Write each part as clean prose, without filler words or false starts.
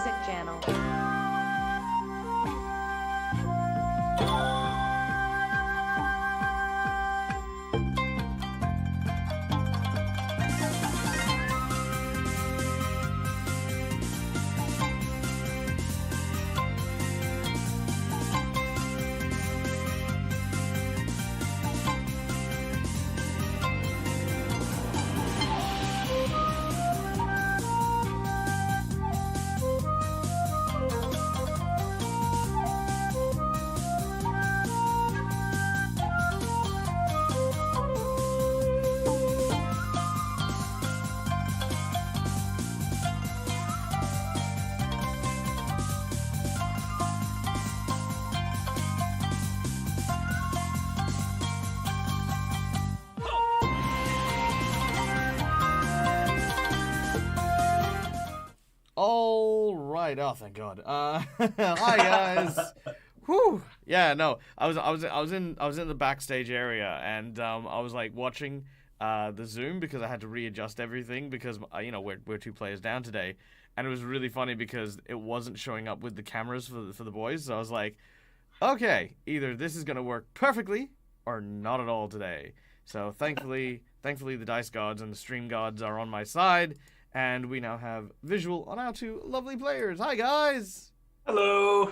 Music channel. All right. Oh, thank God. Hi guys. Whew. Yeah. No. I was in the backstage area, and I was like watching the Zoom because I had to readjust everything because we're 2 players down today, and it was really funny because it wasn't showing up with the cameras for the boys. So I was like, okay, either this is gonna work perfectly or not at all today. So thankfully the dice gods and the stream gods are on my side, and we now have visual on our 2 lovely players. Hi guys! Hello.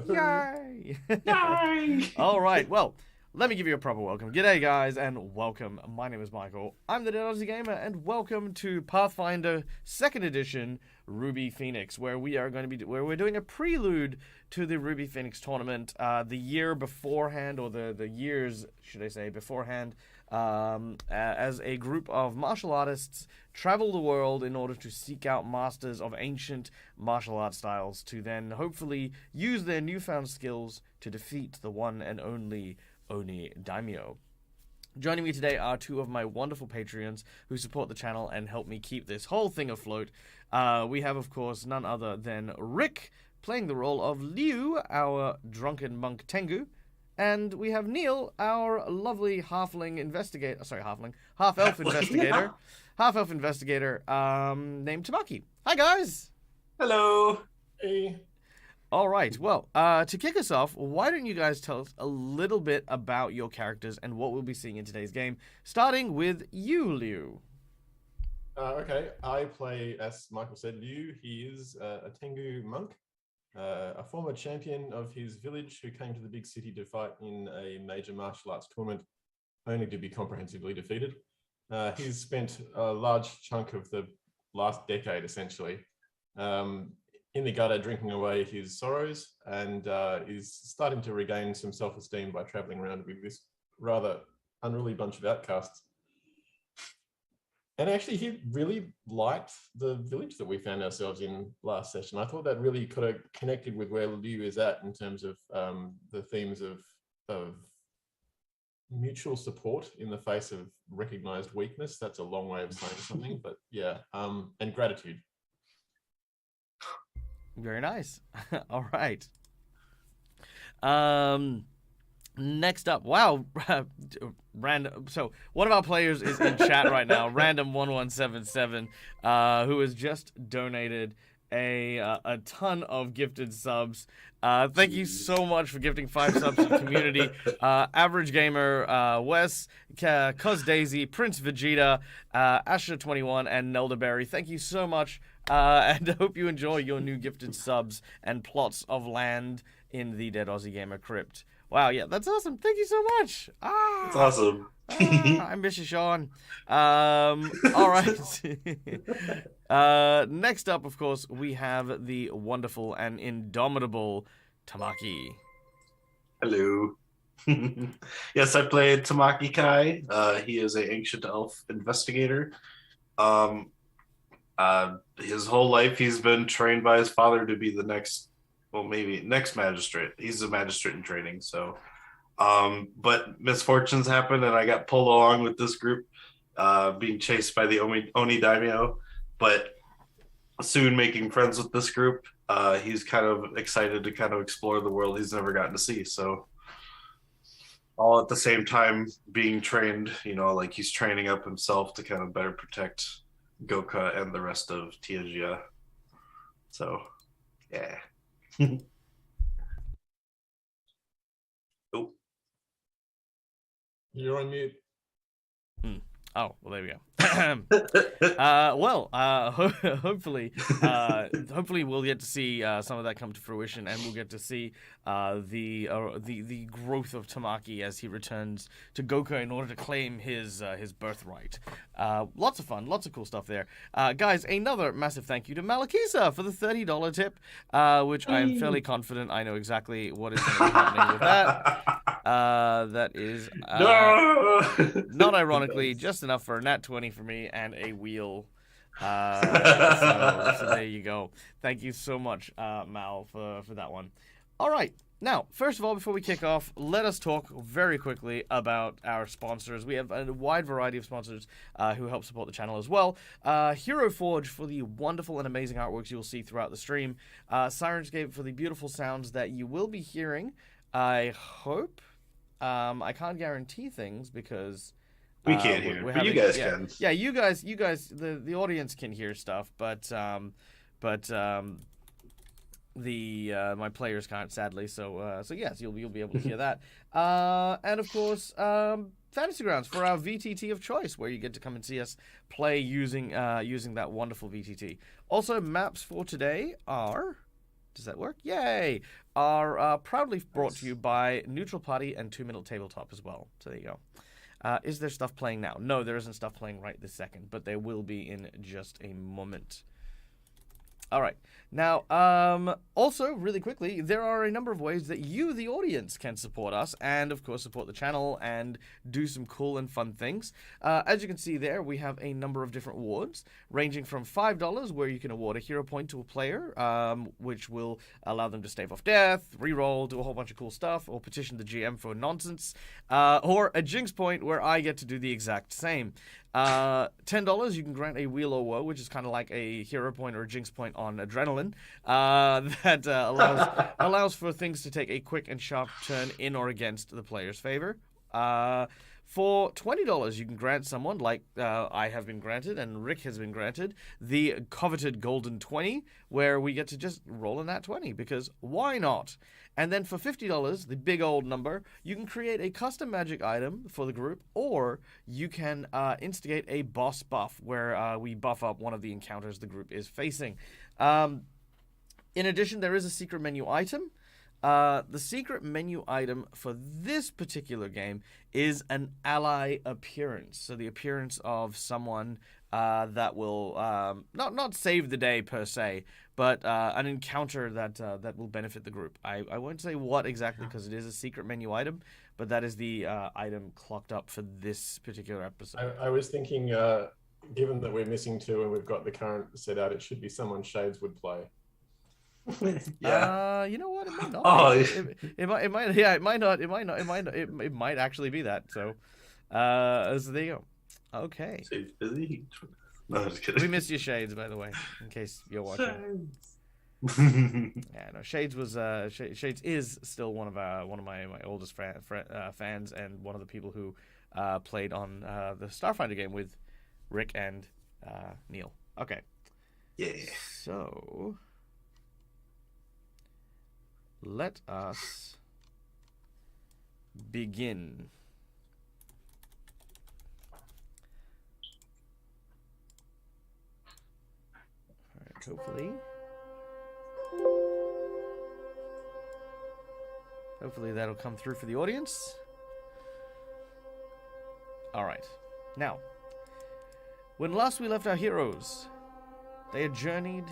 Yay! Yay! All right, well, let me give you a proper welcome. G'day guys, and welcome. My name is Michael. I'm the Dead Aussie Gamer, and welcome to Pathfinder 2nd Edition Ruby Phoenix, where we're doing a prelude to the Ruby Phoenix tournament the year beforehand, or the years, should I say, beforehand, as a group of martial artists travel the world in order to seek out masters of ancient martial art styles to then hopefully use their newfound skills to defeat the one and only Oni Daimyo. Joining me today are 2 of my wonderful Patreons who support the channel and help me keep this whole thing afloat. We have, of course, none other than Rick, playing the role of Liu, our drunken monk Tengu. And we have Neil, our lovely half-elf investigator, named Tamaki. Hi, guys! Hello. Hey. All right, well, to kick us off, why don't you guys tell us a little bit about your characters and what we'll be seeing in today's game, starting with you, Liu. Okay, I play, as Michael said, Liu. He is a Tengu monk, a former champion of his village who came to the big city to fight in a major martial arts tournament, only to be comprehensively defeated. He's spent a large chunk of the last decade, essentially, in the gutter drinking away his sorrows, and is starting to regain some self-esteem by traveling around with this rather unruly bunch of outcasts. And actually, he really liked the village that we found ourselves in last session. I thought that really could have connected with where Liu is at in terms of the themes of mutual support in the face of recognized weakness. That's a long way of saying something, but yeah, and gratitude. Very nice. All right. Next up, wow, random. So one of our players is in chat right now, random1177, who has just donated a ton of gifted subs. Thank you so much for gifting 5 subs to the community. Average Gamer, Wes, Cos Daisy, Prince Vegeta, Asher21, and Nelderberry. Thank you so much, and I hope you enjoy your new gifted subs and plots of land in the Dead Aussie Gamer crypt. Wow, yeah, that's awesome. Thank you so much. That's awesome. I miss you, Sean. All right. Next up, of course, we have the wonderful and indomitable Tamaki. Hello. Yes, I played Tamaki Kai. He is an ancient elf investigator. His whole life he's been trained by his father to be the next magistrate. He's a magistrate in training, so but misfortunes happened and I got pulled along with this group, being chased by the Oni Daimyo, but soon making friends with this group. He's kind of excited to kind of explore the world he's never gotten to see, so all at the same time being trained, like he's training up himself to kind of better protect Goka and the rest of Tiajia. So Yeah. Oh. You're on mute. Oh, well, there we go. Hopefully, we'll get to see some of that come to fruition, and we'll get to see the growth of Tamaki as he returns to Goka in order to claim his birthright. Lots of fun, lots of cool stuff there, guys. Another massive thank you to Malakisa for the $30 tip, which I am fairly confident I know exactly what is going to be happening with that. That is not ironically just enough for a nat 20 for me and a wheel. So there you go. Thank you so much, Mal, for that one. All right. Now, first of all, before we kick off, let us talk very quickly about our sponsors. We have a wide variety of sponsors who help support the channel as well. Hero Forge for the wonderful and amazing artworks you will see throughout the stream. Sirenscape for the beautiful sounds that you will be hearing. I hope. I can't guarantee things because we can't hear, but you guys can. Yeah, you guys, the audience can hear stuff, but my players can't, sadly. So yes, you'll be able to hear that. And of course, Fantasy Grounds for our VTT of choice, where you get to come and see us play using that wonderful VTT. Also, maps for today are. Does that work? Yay! Are proudly brought to you by Neutral Party and 2 Minute Tabletop as well. So there you go. Is there stuff playing now? No, there isn't stuff playing right this second, but there will be in just a moment. All right. Now, also, really quickly, there are a number of ways that you, the audience, can support us and, of course, support the channel and do some cool and fun things. As you can see there, we have a number of different awards, ranging from $5, where you can award a hero point to a player, which will allow them to stave off death, reroll, do a whole bunch of cool stuff, or petition the GM for nonsense, or a jinx point, where I get to do the exact same. $10, you can grant a Wheel or Woe, which is kind of like a hero point or a jinx point on Adrenaline, that allows for things to take a quick and sharp turn in or against the player's favor. For $20, you can grant someone, like I have been granted and Rick has been granted, the coveted Golden 20, where we get to just roll a nat 20, because why not? And then for $50, the big old number, you can create a custom magic item for the group, or you can instigate a boss buff, where we buff up one of the encounters the group is facing. In addition, there is a secret menu item. The secret menu item for this particular game is an ally appearance. So the appearance of someone that will not save the day per se, but an encounter that will benefit the group. I won't say what exactly because it is a secret menu item, but that is the item clocked up for this particular episode. I was thinking, given that we're missing 2 and we've got the current set out, it should be someone Shades would play. Yeah. You know what? It might not. Oh, it might. Yeah, it might not. It might actually be that. So there you go. Okay. Shades busy. No, I'm just kidding. We miss you, Shades, by the way, in case you're watching. Yeah, no. Shades was Shades is still one of my oldest fans, and one of the people who played on the Starfinder game with Rick and Neil. Okay. Yeah. So let us begin. All right, hopefully that'll come through for the audience. All right. Now, when last we left our heroes, they had journeyed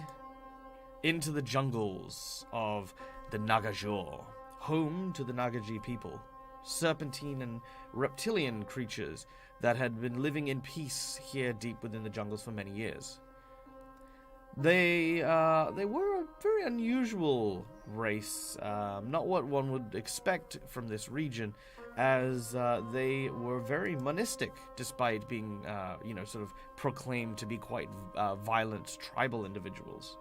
into the jungles of the Nagajor, home to the Nagaji people, serpentine and reptilian creatures that had been living in peace here deep within the jungles for many years. They were a very unusual race, not what one would expect from this region, as they were very monistic, despite being, sort of proclaimed to be quite violent tribal individuals.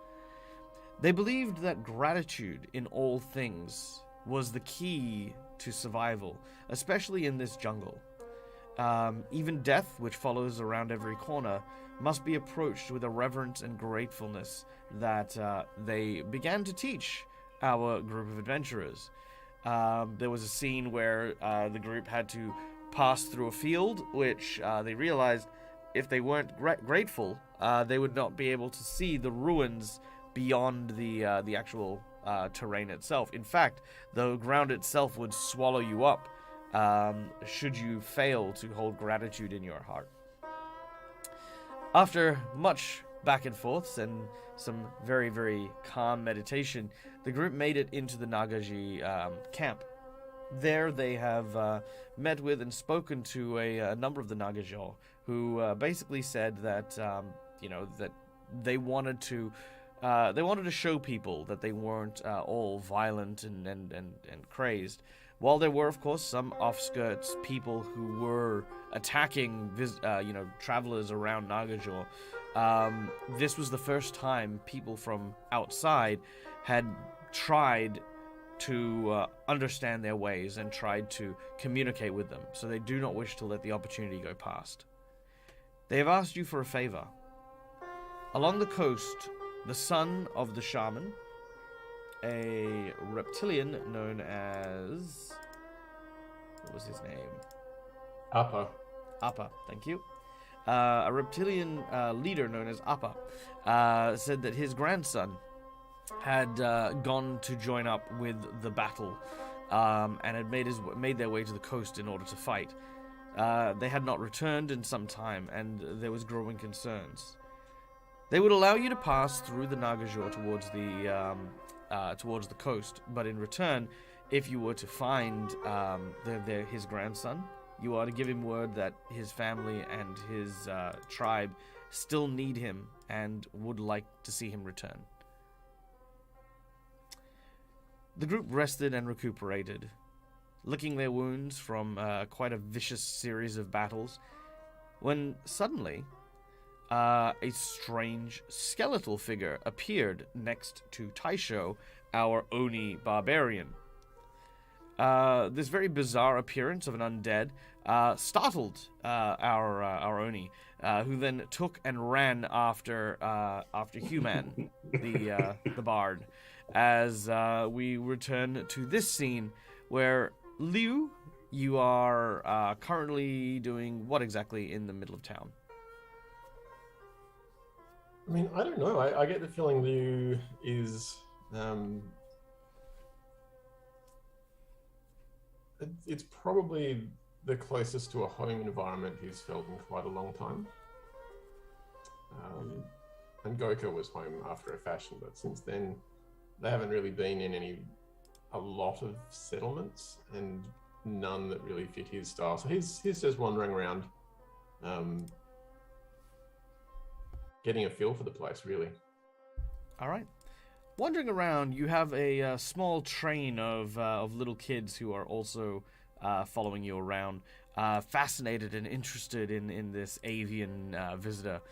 They believed that gratitude in all things was the key to survival, especially in this jungle. Even death, which follows around every corner, must be approached with a reverence and gratefulness that they began to teach our group of adventurers. There was a scene where the group had to pass through a field, which they realized if they weren't grateful, they would not be able to see the ruins beyond the actual terrain itself. In fact, the ground itself would swallow you up should you fail to hold gratitude in your heart. After much back and forths and some very, very calm meditation, the group made it into the Nagaji camp. There they have met with and spoken to a number of the Nagajo, who basically said that that they wanted to show people that they weren't all violent and crazed. While there were, of course, some off-skirts people who were attacking travelers around Nagajo, this was the first time people from outside had tried to understand their ways and tried to communicate with them, so they do not wish to let the opportunity go past. They have asked you for a favor. Along the coast, the son of the shaman, a reptilian known as... what was his name? Appa. Appa, thank you. A reptilian leader known as Appa said that his grandson had gone to join up with the battle and had made their way to the coast in order to fight. They had not returned in some time, and there was growing concerns. They would allow you to pass through the Nagajo towards the coast, but in return, if you were to find his grandson, you are to give him word that his family and his tribe still need him and would like to see him return. The group rested and recuperated, licking their wounds from quite a vicious series of battles, when suddenly a strange skeletal figure appeared next to Taisho, our Oni barbarian. This very bizarre appearance of an undead startled our Oni, who then took and ran after Human, the bard, as we return to this scene where Liu, you are currently doing what exactly in the middle of town? I mean, I don't know. I get the feeling Liu is... it's probably the closest to a home environment he's felt in quite a long time. And Goka was home after a fashion, but since then they haven't really been in a lot of settlements, and none that really fit his style. So he's just wandering around, getting a feel for the place, really. All right. Wandering around, you have a small train of little kids who are also following you around, fascinated and interested in this avian visitor.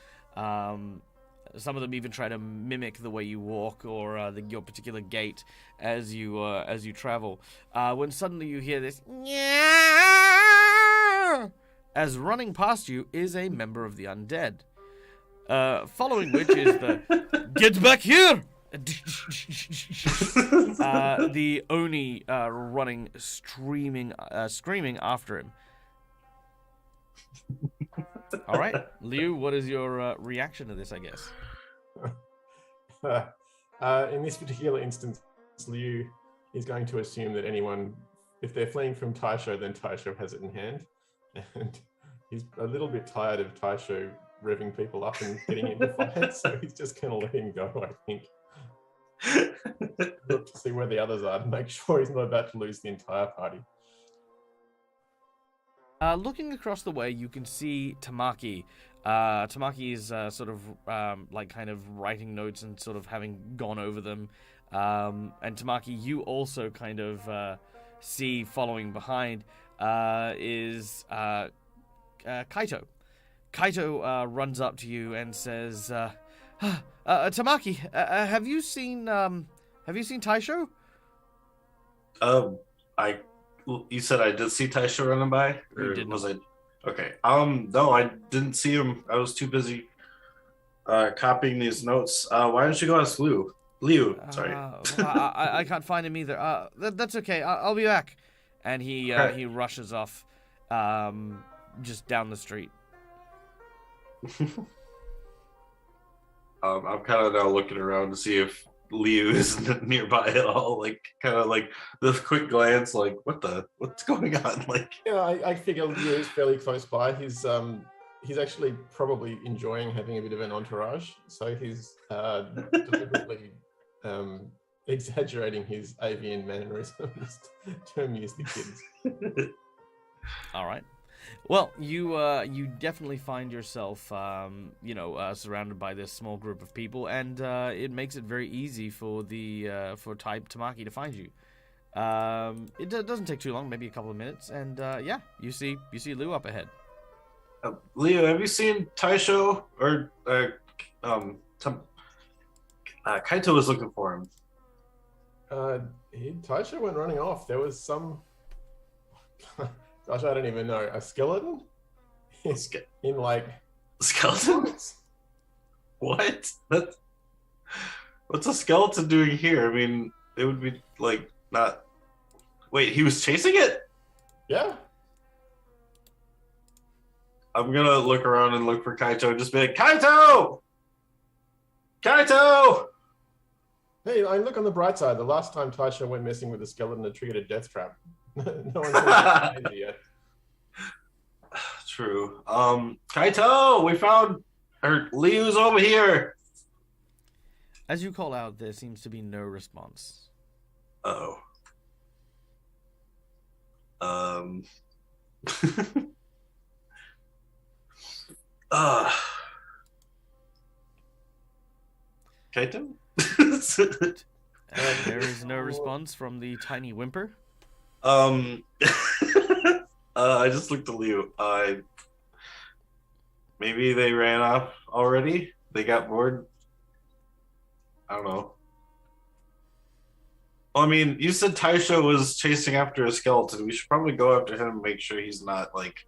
Some of them even try to mimic the way you walk or your particular gait as you travel. When suddenly you hear this, as running past you is a member of the undead. Following which is the "Get back here!" The Oni running, screaming after him. All right, Liu, what is your reaction to this, I guess? In this particular instance, Liu is going to assume that anyone, if they're fleeing from Taisho, then Taisho has it in hand. And he's a little bit tired of Taisho revving people up and getting into fights, so he's just going to let him go, I think. Look to see where the others are to make sure he's not about to lose the entire party. Looking across the way, you can see Tamaki. Tamaki is sort of kind of writing notes and sort of having gone over them. And Tamaki, you also kind of see following behind is Kaito. Kaito runs up to you and says, Tamaki, have you seen Taisho? You said I did see Taisho running by? Or was I? Okay. No, I didn't see him. I was too busy copying these notes. Why don't you go ask Liu? Liu, sorry. I can't find him either. That's okay. I'll be back. And he rushes off, just down the street. I'm kind of now looking around to see if Liu is nearby at all. Like, kind of like this quick glance, like, what's going on? Like, Yeah, I figure Liu is fairly close by. He's actually probably enjoying having a bit of an entourage, so he's deliberately exaggerating his avian mannerisms to amuse the kids. All right. Well, you definitely find yourself, surrounded by this small group of people, and it makes it very easy for for Tamaki to find you. It doesn't take too long, maybe a couple of minutes, and you see Liu up ahead. Leo, have you seen Taisho? Or Kaito was looking for him. Taisha went running off. There was some. Gosh, I don't even know. A skeleton? In like skeleton? What? What's a skeleton doing here? I mean, it would be like not. Wait, he was chasing it? Yeah. I'm gonna look around and look for Kaito and just be like, Kaito! Kaito! Hey, I look on the bright side. The last time Taisha went messing with the skeleton, it triggered a death trap. No one's gone yet. True. Kaito, we found Liu's over here. As you call out, there seems to be no response. Oh. Kaito? There is no response from the tiny whimper. I just looked at Liu. Maybe they ran off already. They got bored. I don't know. Well, I mean, you said Taisho was chasing after a skeleton. We should probably go after him and make sure he's not like,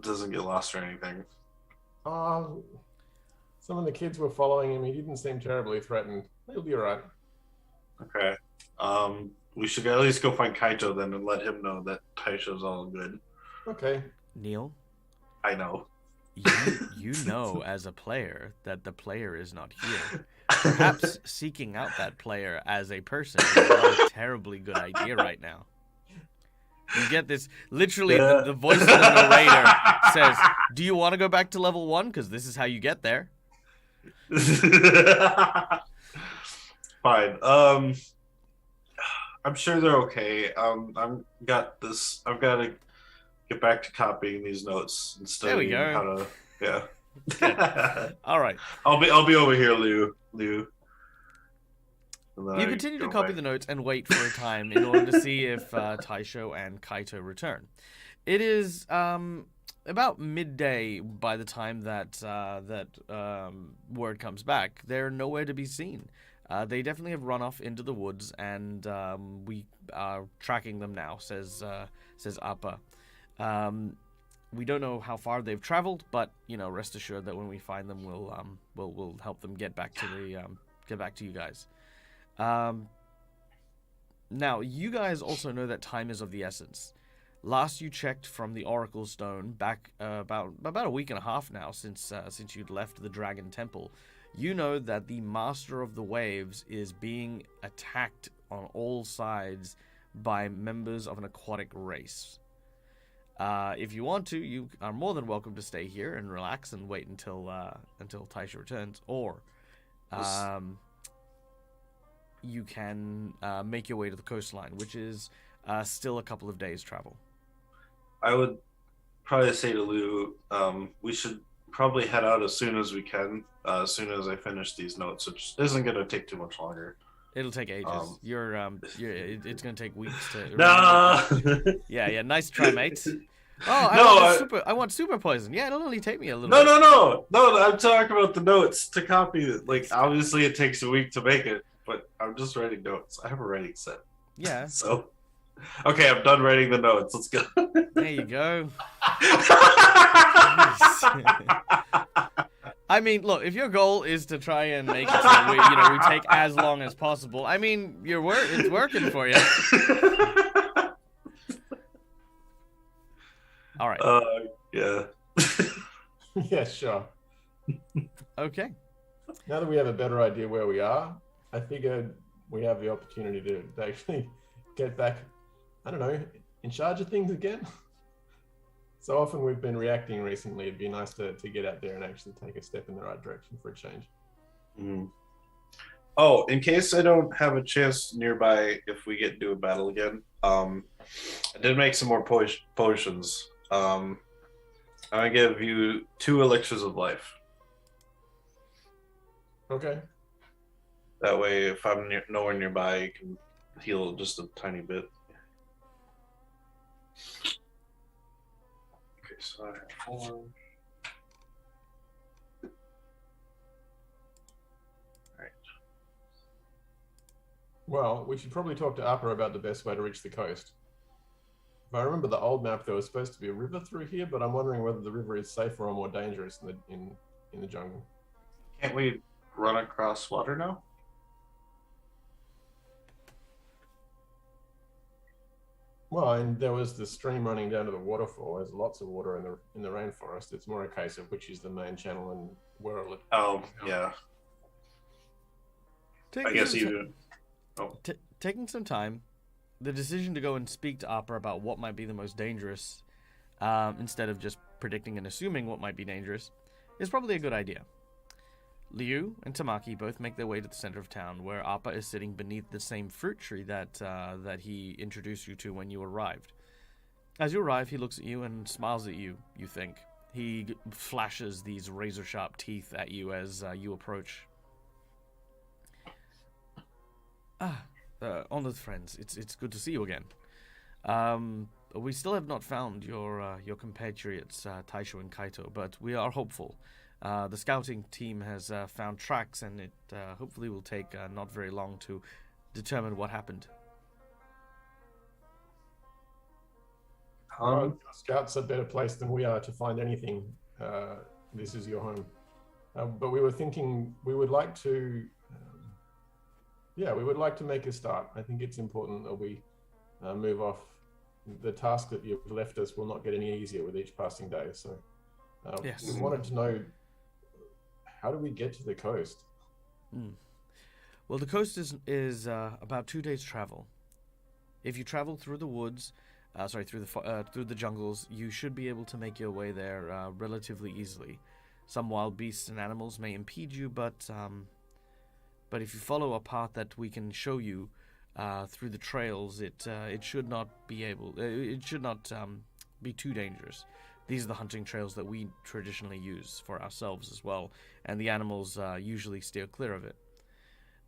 doesn't get lost or anything. Some of the kids were following him. He didn't seem terribly threatened. He'll be all right. Okay. We should at least go find Kaito then and let him know that Taisho's all good. Okay. Neil? I know. You know as a player that the player is not here. Perhaps seeking out that player as a person is not a terribly good idea right now. You get this, literally the voice of the narrator says, do you want to go back to level 1? Because this is how you get there. Fine. I'm sure they're okay. I've got this. I've got to get back to copying these notes and studying how to. Yeah. All right. I'll be over here, Liu. You continue to copy the notes and wait for a time in order to see if Taisho and Kaito return. It is about midday by the time that word comes back. They're nowhere to be seen. They definitely have run off into the woods, and we are tracking them now, says Appa. We don't know how far they've traveled, but rest assured that when we find them, we'll help them get back to you guys. Now, you guys also know that time is of the essence. Last you checked from the Oracle Stone, back about a week and a half now since you'd left the Dragon Temple, you know that the Master of the Waves is being attacked on all sides by members of an aquatic race. If you want to, you are more than welcome to stay here and relax and wait until Taisha returns, or you can make your way to the coastline, which is still a couple of days' travel. I would probably say to Liu, we should probably head out as soon as we can, as soon as I finish these notes, which isn't going to take too much longer. It'll take ages. It's going to take weeks to... No! Yeah, nice try, mate. I want super poison. Yeah, it'll only take me a little bit. No, I'm talking about the notes to copy it. Like, obviously it takes a week to make it, but I'm just writing notes. I have a writing set. Yeah. So... Okay, I'm done writing the notes. Let's go. There you go. I mean, look, if your goal is to try and make it so we take as long as possible, I mean, it's working for you. All right. Yeah. Yeah, sure. Okay. Now that we have a better idea where we are, I figured we have the opportunity to actually get back, I don't know, in charge of things again. So often we've been reacting recently. It'd be nice to get out there and actually take a step in the right direction for a change. Mm. Oh, in case I don't have a chance nearby if we get into a battle again, I did make some more potions. I'm gonna give you 2 elixirs of life. Okay. That way, if I'm nowhere nearby, you can heal just a tiny bit. Okay, so I have 4. Well, we should probably talk to Upper about the best way to reach the coast. If I remember the old map, there was supposed to be a river through here, but I'm wondering whether the river is safer or more dangerous in the jungle. Can't we run across water now? Well, and there was the stream running down to the waterfall. There's lots of water in the rainforest. It's more a case of which is the main channel and where it. Oh, yeah. I guess you. Taking some time, the decision to go and speak to Opera about what might be the most dangerous, instead of just predicting and assuming what might be dangerous, is probably a good idea. Liu and Tamaki both make their way to the center of town, where Appa is sitting beneath the same fruit tree that he introduced you to when you arrived. As you arrive, he looks at you and smiles at you, you think. He flashes these razor-sharp teeth at you as you approach. Honored friends, it's good to see you again. We still have not found your compatriots, Taisho and Kaito, but we are hopeful. The scouting team has found tracks, and it hopefully will take not very long to determine what happened. Scouts are better placed than we are to find anything. This is your home. But we were thinking we would like to... we would like to make a start. I think it's important that we move off. The task that you've left us will not get any easier with each passing day. So yes. We wanted to know, how do we get to the coast? Well, the coast is about 2 days' travel. If you travel through the woods, through the jungles, you should be able to make your way there relatively easily. Some wild beasts and animals may impede you, but if you follow a path that we can show you through the trails, it should not be too dangerous. These are the hunting trails that we traditionally use for ourselves as well, and the animals usually steer clear of it.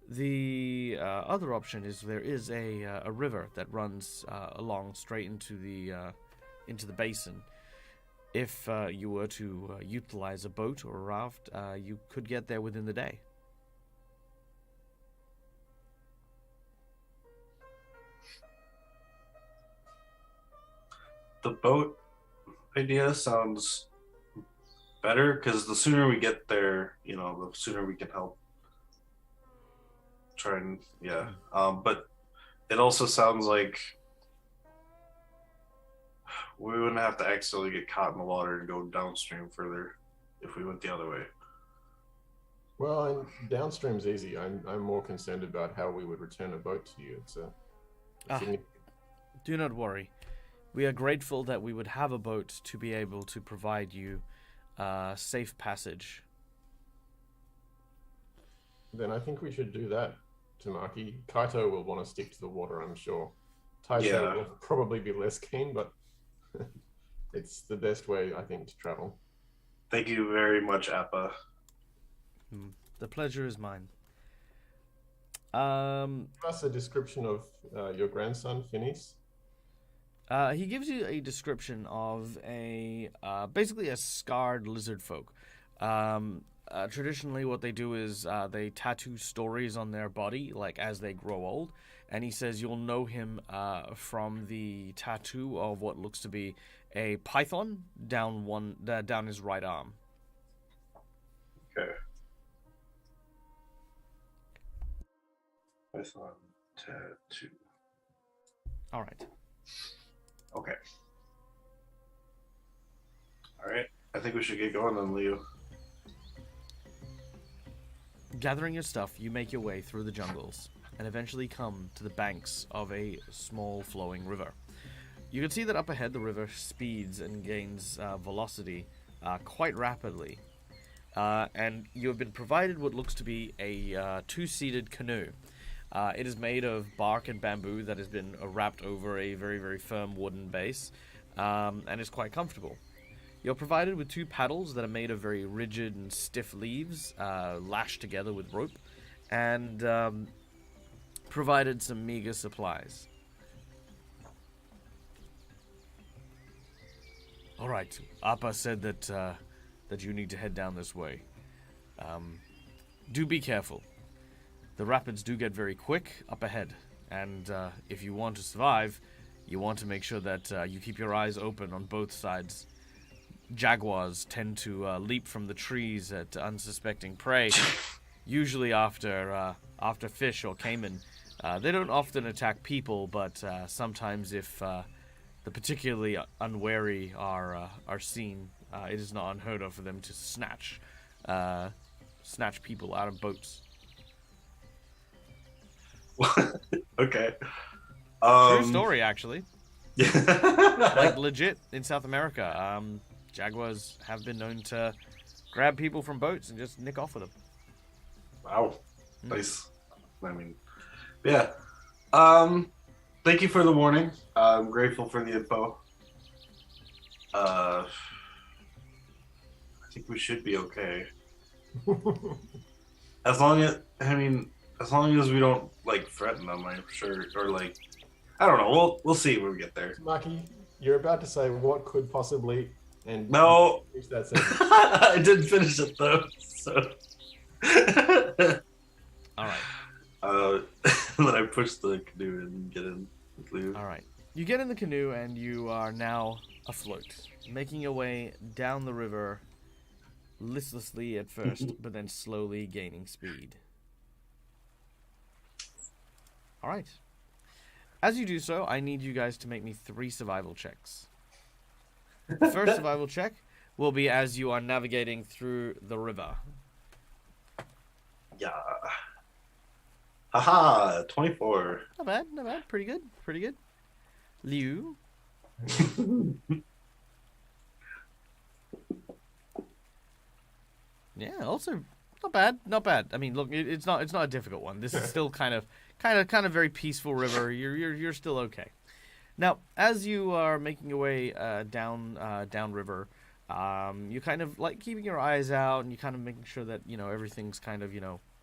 The other option is there is a river that runs along straight into the basin. If you were to utilize a boat or a raft, you could get there within the day. The boat idea sounds better, because the sooner we get there, the sooner we can help. Try and but it also sounds like we wouldn't have to accidentally get caught in the water and go downstream further if we went the other way. Well, and downstream's easy. I'm more concerned about how we would return a boat to you. It's do not worry. We are grateful that we would have a boat to be able to provide you safe passage. Then I think we should do that, Tamaki. Kaito will want to stick to the water, I'm sure. Taisho will probably be less keen, but it's the best way, I think, to travel. Thank you very much, Appa. The pleasure is mine. Give us a description of your grandson, Phineas. He gives you a description of basically a scarred lizard folk. traditionally what they do is they tattoo stories on their body, like as they grow old. And he says you'll know him from the tattoo of what looks to be a python down his right arm. Okay. Python tattoo. All right. Okay. All right. I think we should get going then, Leo. Gathering your stuff, you make your way through the jungles and eventually come to the banks of a small flowing river. You can see that up ahead the river speeds and gains velocity quite rapidly. And you have been provided what looks to be a two-seated canoe. It is made of bark and bamboo that has been wrapped over a very, very firm wooden base and is quite comfortable. You're provided with two paddles that are made of very rigid and stiff leaves lashed together with rope, and provided some meager supplies. All right, Appa said that you need to head down this way. Do be careful. The rapids do get very quick up ahead, and if you want to survive, you want to make sure that you keep your eyes open on both sides. Jaguars tend to leap from the trees at unsuspecting prey, usually after fish or caiman. They don't often attack people, but sometimes if the particularly unwary are seen, it is not unheard of for them to snatch people out of boats. Okay. True story, actually. Yeah. Like legit in South America. Jaguars have been known to grab people from boats and just nick off with them. Wow. Nice. I mean, yeah. Thank you for the warning. I'm grateful for the info. I think we should be okay. As long as we don't like threaten them, I'm sure, or like, I don't know. We'll see when we get there. Maki, you're about to say what could possibly, and No, finish that sentence. I didn't finish it though. So, All right. then I push the canoe and get in with Leo. All right. You get in the canoe and you are now afloat, making your way down the river listlessly at first, but then slowly gaining speed. All right. As you do so, I need you guys to make me 3 survival checks. The first survival check will be as you are navigating through the river. Yeah. Haha, 24. Not bad, not bad. Pretty good, pretty good. Liu. Yeah, also not bad, not bad. I mean, look, it's not a difficult one. This is still kind of very peaceful river. You're still okay. Now, as you are making your way down river, you kind of like keeping your eyes out and you kind of making sure that everything's kind of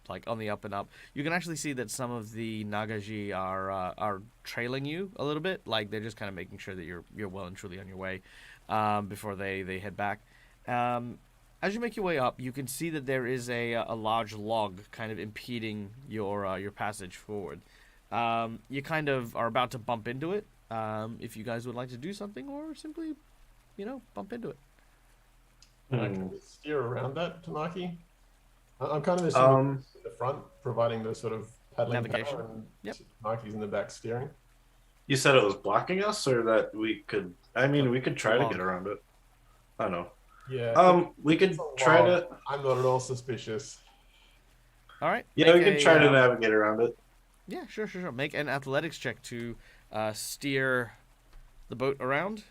like on the up and up. You can actually see that some of the Nagaji are trailing you a little bit. Like they're just kind of making sure that you're well and truly on your way before they head back. As you make your way up, you can see that there is a large log kind of impeding your passage forward. You kind of are about to bump into it. If you guys would like to do something, or simply, bump into it. Can we steer around that, Tamaki? I'm kind of assuming in the front, providing the sort of paddling Navigation. power, and Yep. Tamaki's in the back steering. You said it was blocking us, or that we could? I mean, we could try to get around it. I don't know. Yeah. We could it's a try log. to. I'm not at all suspicious. All right. Yeah, we make could try to navigate around it. Yeah, sure. Make an athletics check to steer the boat around.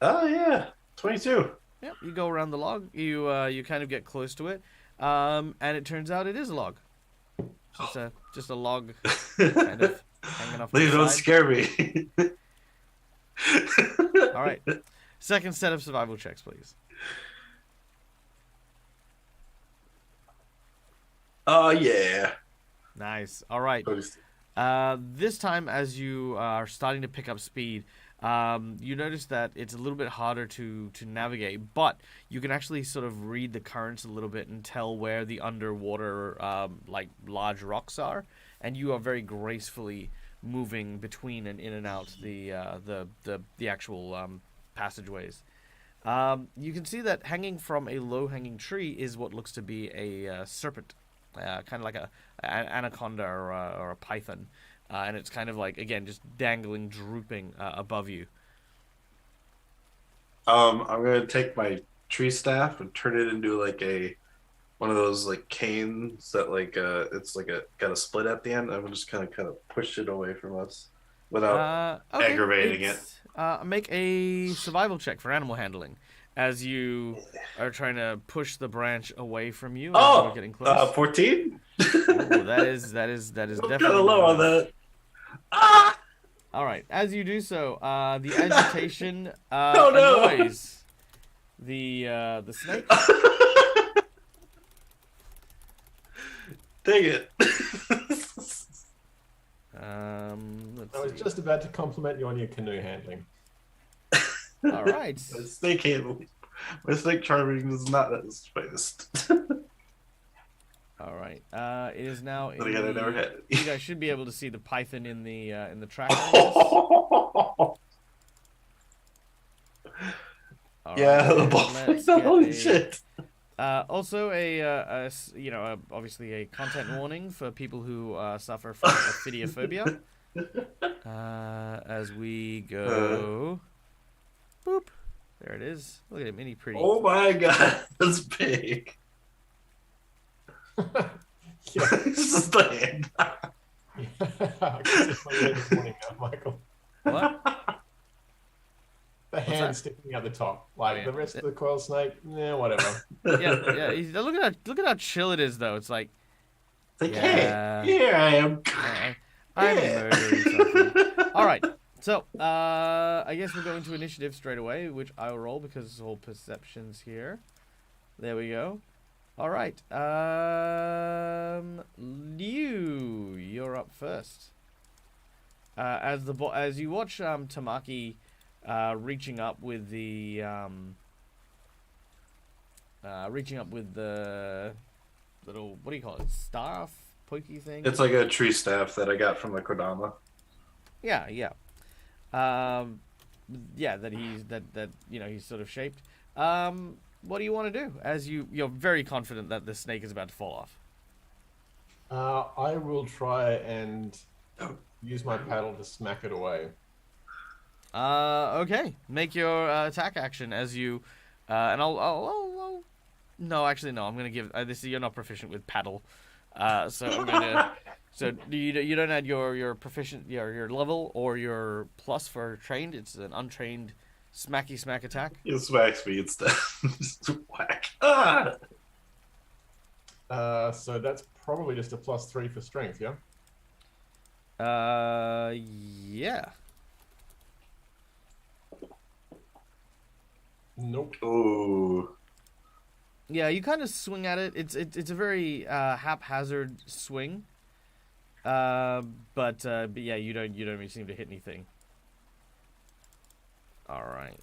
Oh yeah, 22. Yep. You go around the log. You kind of get close to it, and it turns out it is a log. Just a log kind of hanging off. Please the don't side. scare me. All right. Second set of survival checks, please. Oh yeah. Nice. All right. This time, as you are starting to pick up speed, You notice that it's a little bit harder to navigate, but you can actually sort of read the currents a little bit and tell where the underwater like large rocks are, and you are very gracefully moving between and in and out the actual passageways. You can see that hanging from a low-hanging tree is what looks to be a serpent, kind of like an anaconda or a python. And it's kind of like, again, just dangling, drooping above you. I'm gonna take my tree staff and turn it into like one of those like canes that like it's like got a split at the end. I'm just kind of push it away from us without Okay, aggravating it. Make a survival check for animal handling as you are trying to push the branch away from you. As you're getting close. 14. That is definitely kind of low on that. Ah! All right, as you do so, the agitation no. annoys the snake. Dang it. Let's I was see. just about to compliment you on your canoe handling. All right. My snake handling. My snake charming is not at its finest. All right. It is now. But again, I never had it. You guys should be able to see the python in the track. Yeah, the ball. Holy shit. Also, obviously a content warning for people who suffer from ophidiophobia. As we go, boop. There it is. Look at him, isn't he pretty? Oh my god, that's big. Yeah. It's just the hand. I can see my head this morning now, Michael. What? The hand that? sticking out the top. Like Yeah. the rest of the coil snake, whatever. Yeah. Look at how chill it is, though. It's like, It's like, yeah. hey, here I am. I'm Yeah. murdering something. All right. So, I guess we're going to initiative straight away, which I will roll because it's all perceptions here. There we go. All right. Liu, you're up first. As you watch Tamaki reaching up with the little, what do you call it, staff, pokey thing? It's like a tree staff that I got from the Kodama. Yeah. That he's sort of shaped. What do you want to do? As you're very confident that the snake is about to fall off. I will try and use my paddle to smack it away. Okay. Make your attack action as you, and I'll. No, actually, no. I'm gonna give this. You're not proficient with paddle, so I'm gonna. So you don't add your proficient your level or your plus for trained. It's an untrained smacky smack attack. It smacks me instead. Just whack. Ah! So that's probably just a +3 for strength, yeah? Yeah. Nope. Ooh. Yeah, you kind of swing at it. It's a very haphazard swing. But yeah, you don't really seem to hit anything. All right.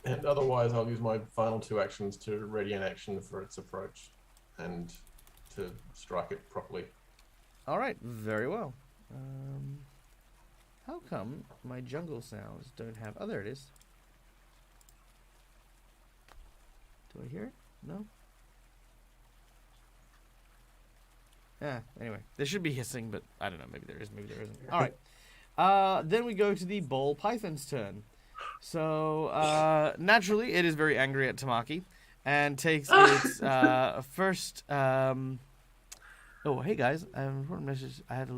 And otherwise, I'll use my final 2 actions to ready an action for its approach and to strike it properly. All right, very well. How come my jungle sounds don't have... Oh, there it is. Do I hear it? No? Yeah, anyway. There should be hissing, but I don't know. Maybe there is, maybe there isn't. All right. Then we go to the ball python's turn. So, naturally, it is very angry at Tamaki and takes its first... Oh, hey guys, I have an important message. I've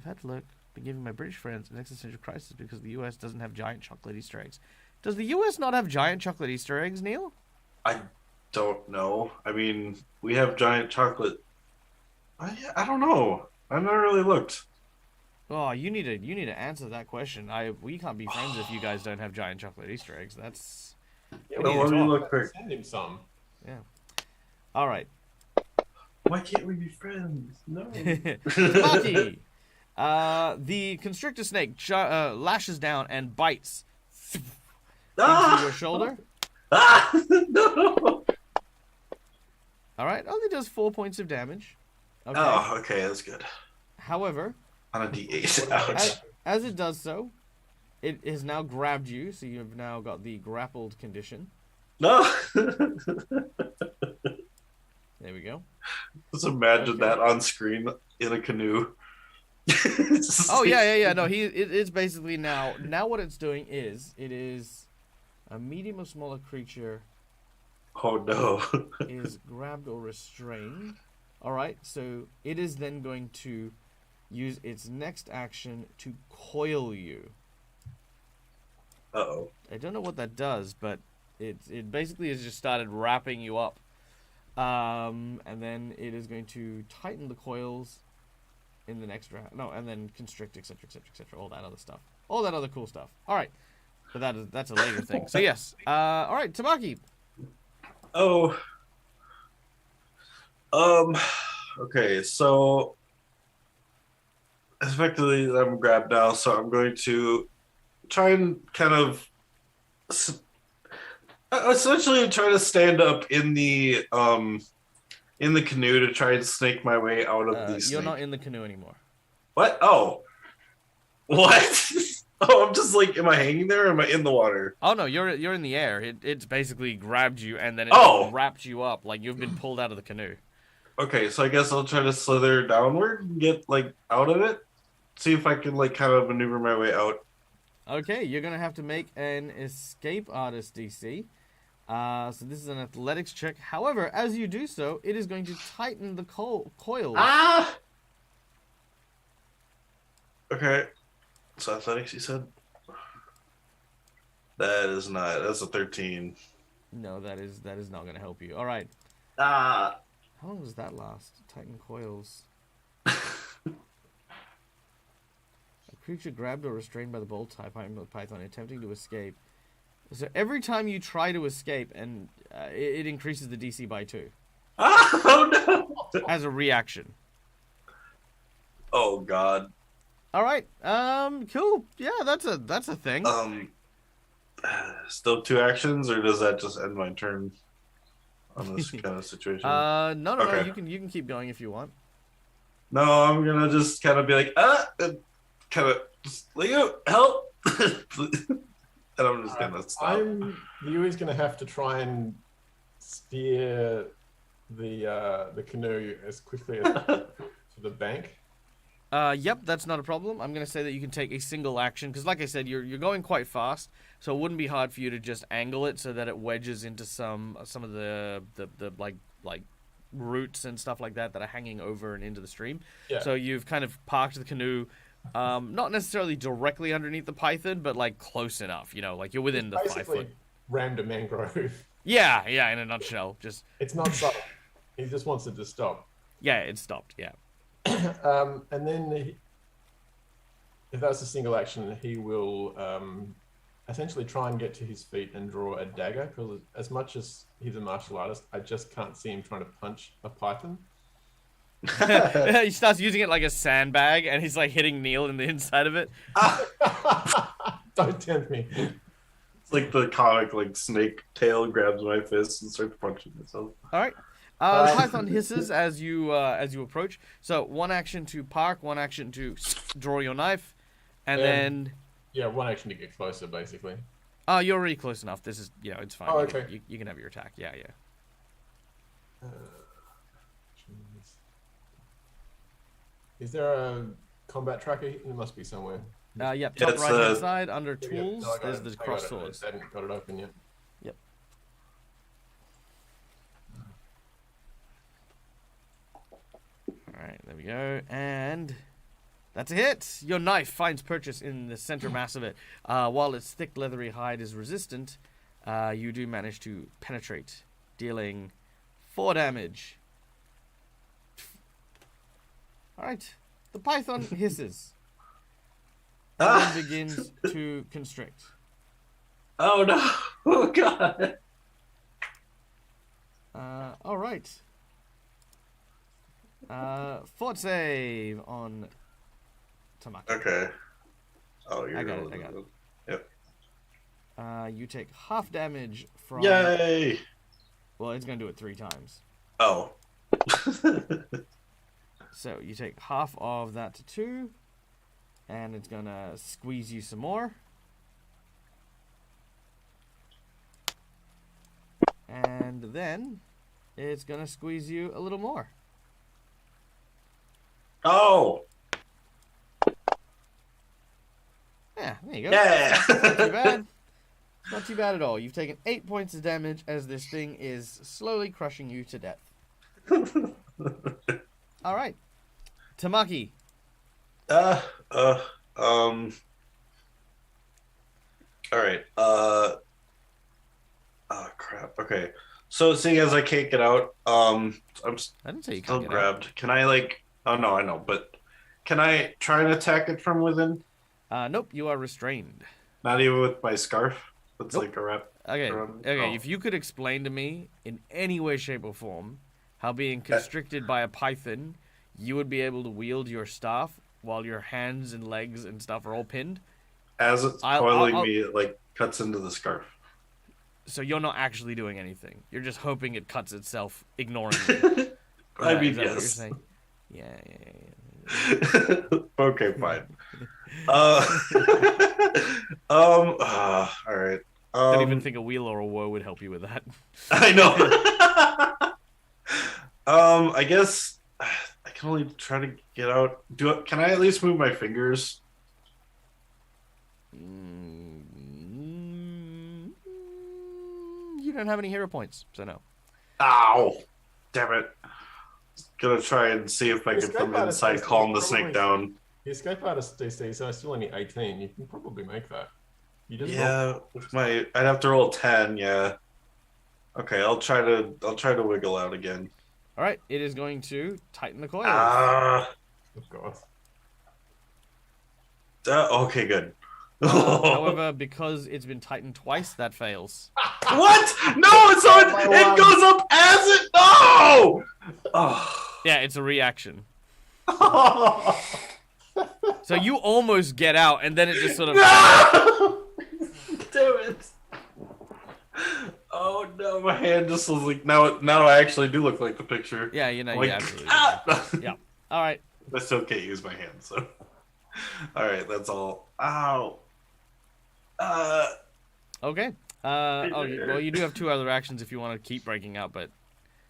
had to look, been giving my British friends an existential crisis because the US doesn't have giant chocolate Easter eggs. Does the US not have giant chocolate Easter eggs, Neil? I don't know. I mean, we have giant chocolate. I don't know. I've never really looked. Oh, you need to answer that question. We can't be friends if you guys don't have giant chocolate Easter eggs. That's... Yeah, Well, let me look quick. Send him some. Yeah. All right. Why can't we be friends? No. Tamaki, The constrictor snake lashes down and bites into Ah! your shoulder. Ah! No! All right, only does 4 points of damage. Okay. Oh, okay, that's good. However, On a D8. What about Ouch. as it does so, it has now grabbed you, so you've now got the grappled condition. No! There we go. Just imagine Okay. that on screen in a canoe. Oh yeah. No, it's basically now what it's doing is it is a medium or smaller creature Oh no. is grabbed or restrained. All right, so it is then going to use its next action to coil you. Uh-oh. I don't know what that does, but it basically has just started wrapping you up. And then it is going to tighten the coils in the next round. No, and then constrict, etc., all that other stuff. All that other cool stuff. All right. But that's a later thing. So yes. All right, Tamaki. Oh. Okay, so effectively I'm grabbed now, so I'm going to try and kind of essentially try to stand up in the canoe to try and snake my way out of these. You're not in the canoe anymore. What? Oh. What? Oh, I'm just like, am I hanging there or am I in the water? Oh no, you're in the air. It's basically grabbed you and then it wrapped you up like you've been pulled out of the canoe. Okay, so I guess I'll try to slither downward and get like out of it. See if I can like kind of maneuver my way out. Okay, you're gonna have to make an escape artist DC. So this is an athletics check. However, as you do so, it is going to tighten the coils. Ah! Okay. So athletics, you said? That's a 13. No, that is not gonna help you. All right. Ah! How long does that last? Tighten coils. A creature grabbed or restrained by the bolt type python attempting to escape. So every time you try to escape, and it increases the DC by 2 Oh no! as a reaction. Oh god. All right. Cool. Yeah, that's a thing. Still 2 actions, or does that just end my turn on this kind of situation? No. Okay. You can keep going if you want. No, I'm gonna just kind of be like, and kind of just like, help, and I'm just gonna stop. Yui's gonna have to try and steer the canoe as quickly as to the bank. Yep, that's not a problem. I'm gonna say that you can take a single action because, like I said, you're going quite fast, so it wouldn't be hard for you to just angle it so that it wedges into some of the like roots and stuff like that are hanging over and into the stream. Yeah. So you've kind of parked the canoe, not necessarily directly underneath the python, but like close enough. You know, like you're within the 5 Basically, foot. rammed a mangrove. Yeah. In a nutshell, just It's not subtle. He just wants it to stop. yeah, it stopped. Yeah. And then, if that's a single action, he will essentially try and get to his feet and draw a dagger. Because as much as he's a martial artist, I just can't see him trying to punch a python. He starts using it like a sandbag, and he's like hitting Neil in the inside of it. Don't tempt me. It's like the comic, like snake tail grabs my fist and starts punching myself. All right. The python hisses as you approach. So 1 action to park, 1 action to draw your knife, and then Yeah, 1 action to get closer, basically. you're already close enough. This is it's fine. Oh, okay. You can have your attack. Yeah. Is there a combat tracker? There must be somewhere. Yep. Top it's, right hand side under Here we go. tools. No, I got There's it. the I got cross it. swords. I hadn't got it open yet. Yep. All right. There we go. And that's a hit. Your knife finds purchase in the center mass of it. While its thick leathery hide is resistant, you do manage to penetrate, dealing 4 damage. All right. The python hisses and then begins to constrict. Oh no! Oh god! All right. Fort save on Tamaki. Okay. Oh, you're I got rolling it. Yep. You take half damage from. Yay! Well, it's gonna do it 3 times. Oh. So you take half of that to 2, and it's gonna squeeze you some more. And then it's gonna squeeze you a little more. Oh. Yeah, there you go. Yeah. Not too bad. Not too bad at all. You've taken 8 points of damage as this thing is slowly crushing you to death. All right, Tamaki. All right. Oh crap. Okay. So seeing as I can't get out, I'm I didn't say you still can't get grabbed. Can I like? Oh no, I know, but can I try and attack it from within? out. Nope, you are restrained. Not even with my scarf. It's Nope. like a wrap. Okay, around- okay. oh. If you could explain to me in any way, shape, or form how being constricted by a python, you would be able to wield your staff while your hands and legs and stuff are all pinned. As it's coiling me, it like cuts into the scarf. So you're not actually doing anything. You're just hoping it cuts itself, ignoring you. I mean, is that what you're yes. saying? Yeah. Okay, fine. All right. Don't even think a wheel or a woe would help you with that. I know. I guess I can only try to get out. Can I at least move my fingers? You don't have any hero points, so no. Ow! Damn it. Gonna try and see if I can from the inside calm the snake down. The escape artist DC, so I still only 18. You can probably make that. You just Yeah, with my I'd have to roll 10, yeah. Okay, I'll try to wiggle out again. All right, it is going to tighten the coils. Of course. Okay, good. However, because it's been tightened twice, that fails. What? No, it's on. It goes up as it. No. Oh. Yeah, it's a reaction. So you almost get out, and then it just sort of. No! Damn it. Oh no, my hand just was like now I actually do look like the picture. Yeah, you know, like, yeah, absolutely. Ah! Yeah. All right. I still can't use my hand, so. All right, that's all. Ow. Okay. Well, you do have 2 other actions if you want to keep breaking out, but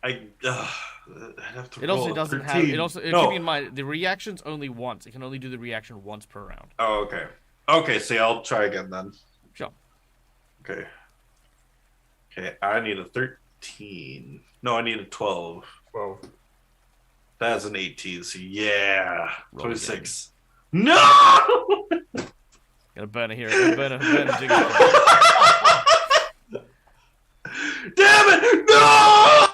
I'd have to it roll also a doesn't 13. have. It also No. keep in mind the reaction's only once. It can only do the reaction once per round. Oh, okay. Okay, see, I'll try again then. Sure. Okay. Okay, I need a 13. No, I need a 12. 12. That's an 18, so yeah. Roll 26. No! Gotta burn a hero. Gotta burn a jiggle. Damn it! No!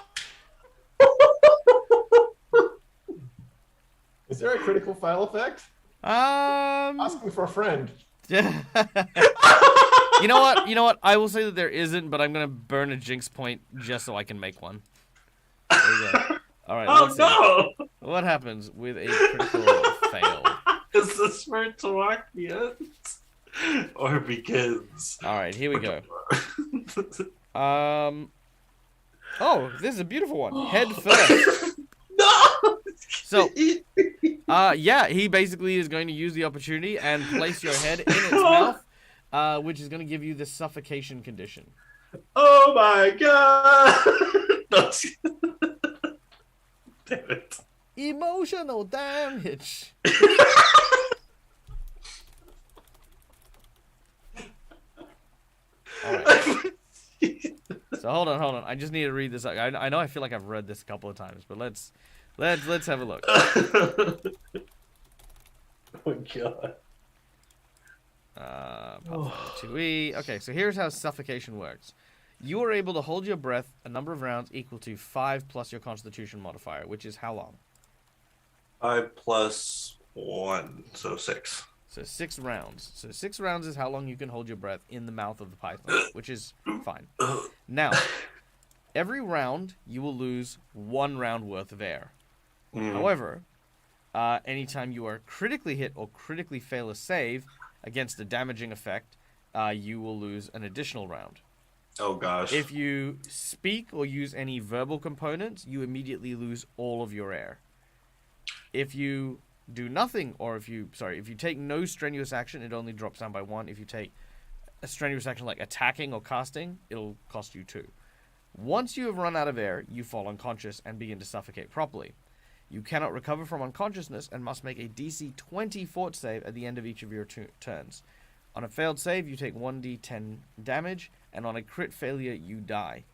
Is there a critical fail effect? Asking for a friend. Yeah. You know what? I will say that there isn't, but I'm gonna burn a jinx point just so I can make one. There you go. All right. Oh Let's see. no! What happens with a critical fail? Is this where it to walk ends? Or begins? All right, here we go. Oh, this is a beautiful one. Head first. No! So, yeah, he basically is going to use the opportunity and place your head in its mouth, which is going to give you the suffocation condition. Oh my god! No. Damn it. Emotional damage. All right. So hold on. I just need to read this. I know I feel like I've read this a couple of times, but let's have a look. Oh my god. Pathfinder 2E. Okay, so here's how suffocation works. You are able to hold your breath a number of rounds equal to 5 plus your Constitution modifier, which is how long? 5 plus 1, so 6. So 6 rounds. So 6 rounds is how long you can hold your breath in the mouth of the python, which is fine. Now, every round you will lose 1 round worth of air. However, anytime you are critically hit or critically fail a save against a damaging effect, you will lose an additional round. Oh gosh. If you speak or use any verbal components, you immediately lose all of your air. If you do nothing, or if you take no strenuous action, it only drops down by 1. If you take a strenuous action like attacking or casting, it'll cost you 2. Once you have run out of air, you fall unconscious and begin to suffocate properly. You cannot recover from unconsciousness and must make a DC 20 fort save at the end of each of your turns. On a failed save, you take 1d10 damage, and on a crit failure, you die.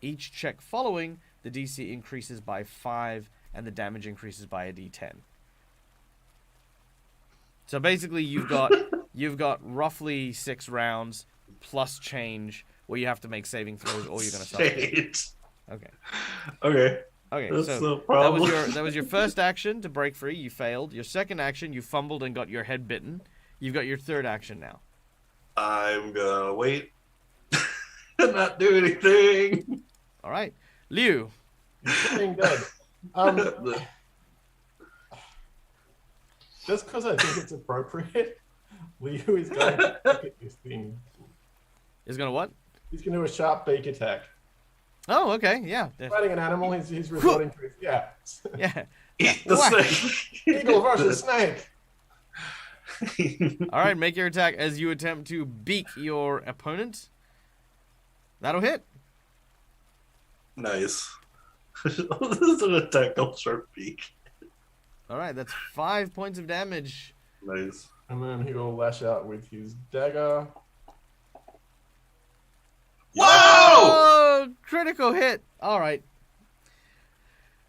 Each check following, the DC increases by 5, and the damage increases by a d10. So basically, you've got roughly 6 rounds plus change where you have to make saving throws, or you're going to suffocate. Okay. Okay, That's so no problem. that was your first action to break free. You failed. Your second action, you fumbled and got your head bitten. You've got your third action now. I'm gonna wait and not do anything. All right, Liu. Being dead. Just because I think it's appropriate, Liu is going to look at this thing. Is gonna what? He's going to do a sharp beak attack. Oh, okay, yeah, Fighting an animal, he's resorting to his, yeah. yeah. Eat the Whack. snake. Eagle versus snake. All right, make your attack as you attempt to beak your opponent. That'll hit. Nice. This is an attack called Sharp Beak. All right, that's 5 points of damage. Nice. And then he will lash out with his dagger. Whoa! Oh, critical hit. All right.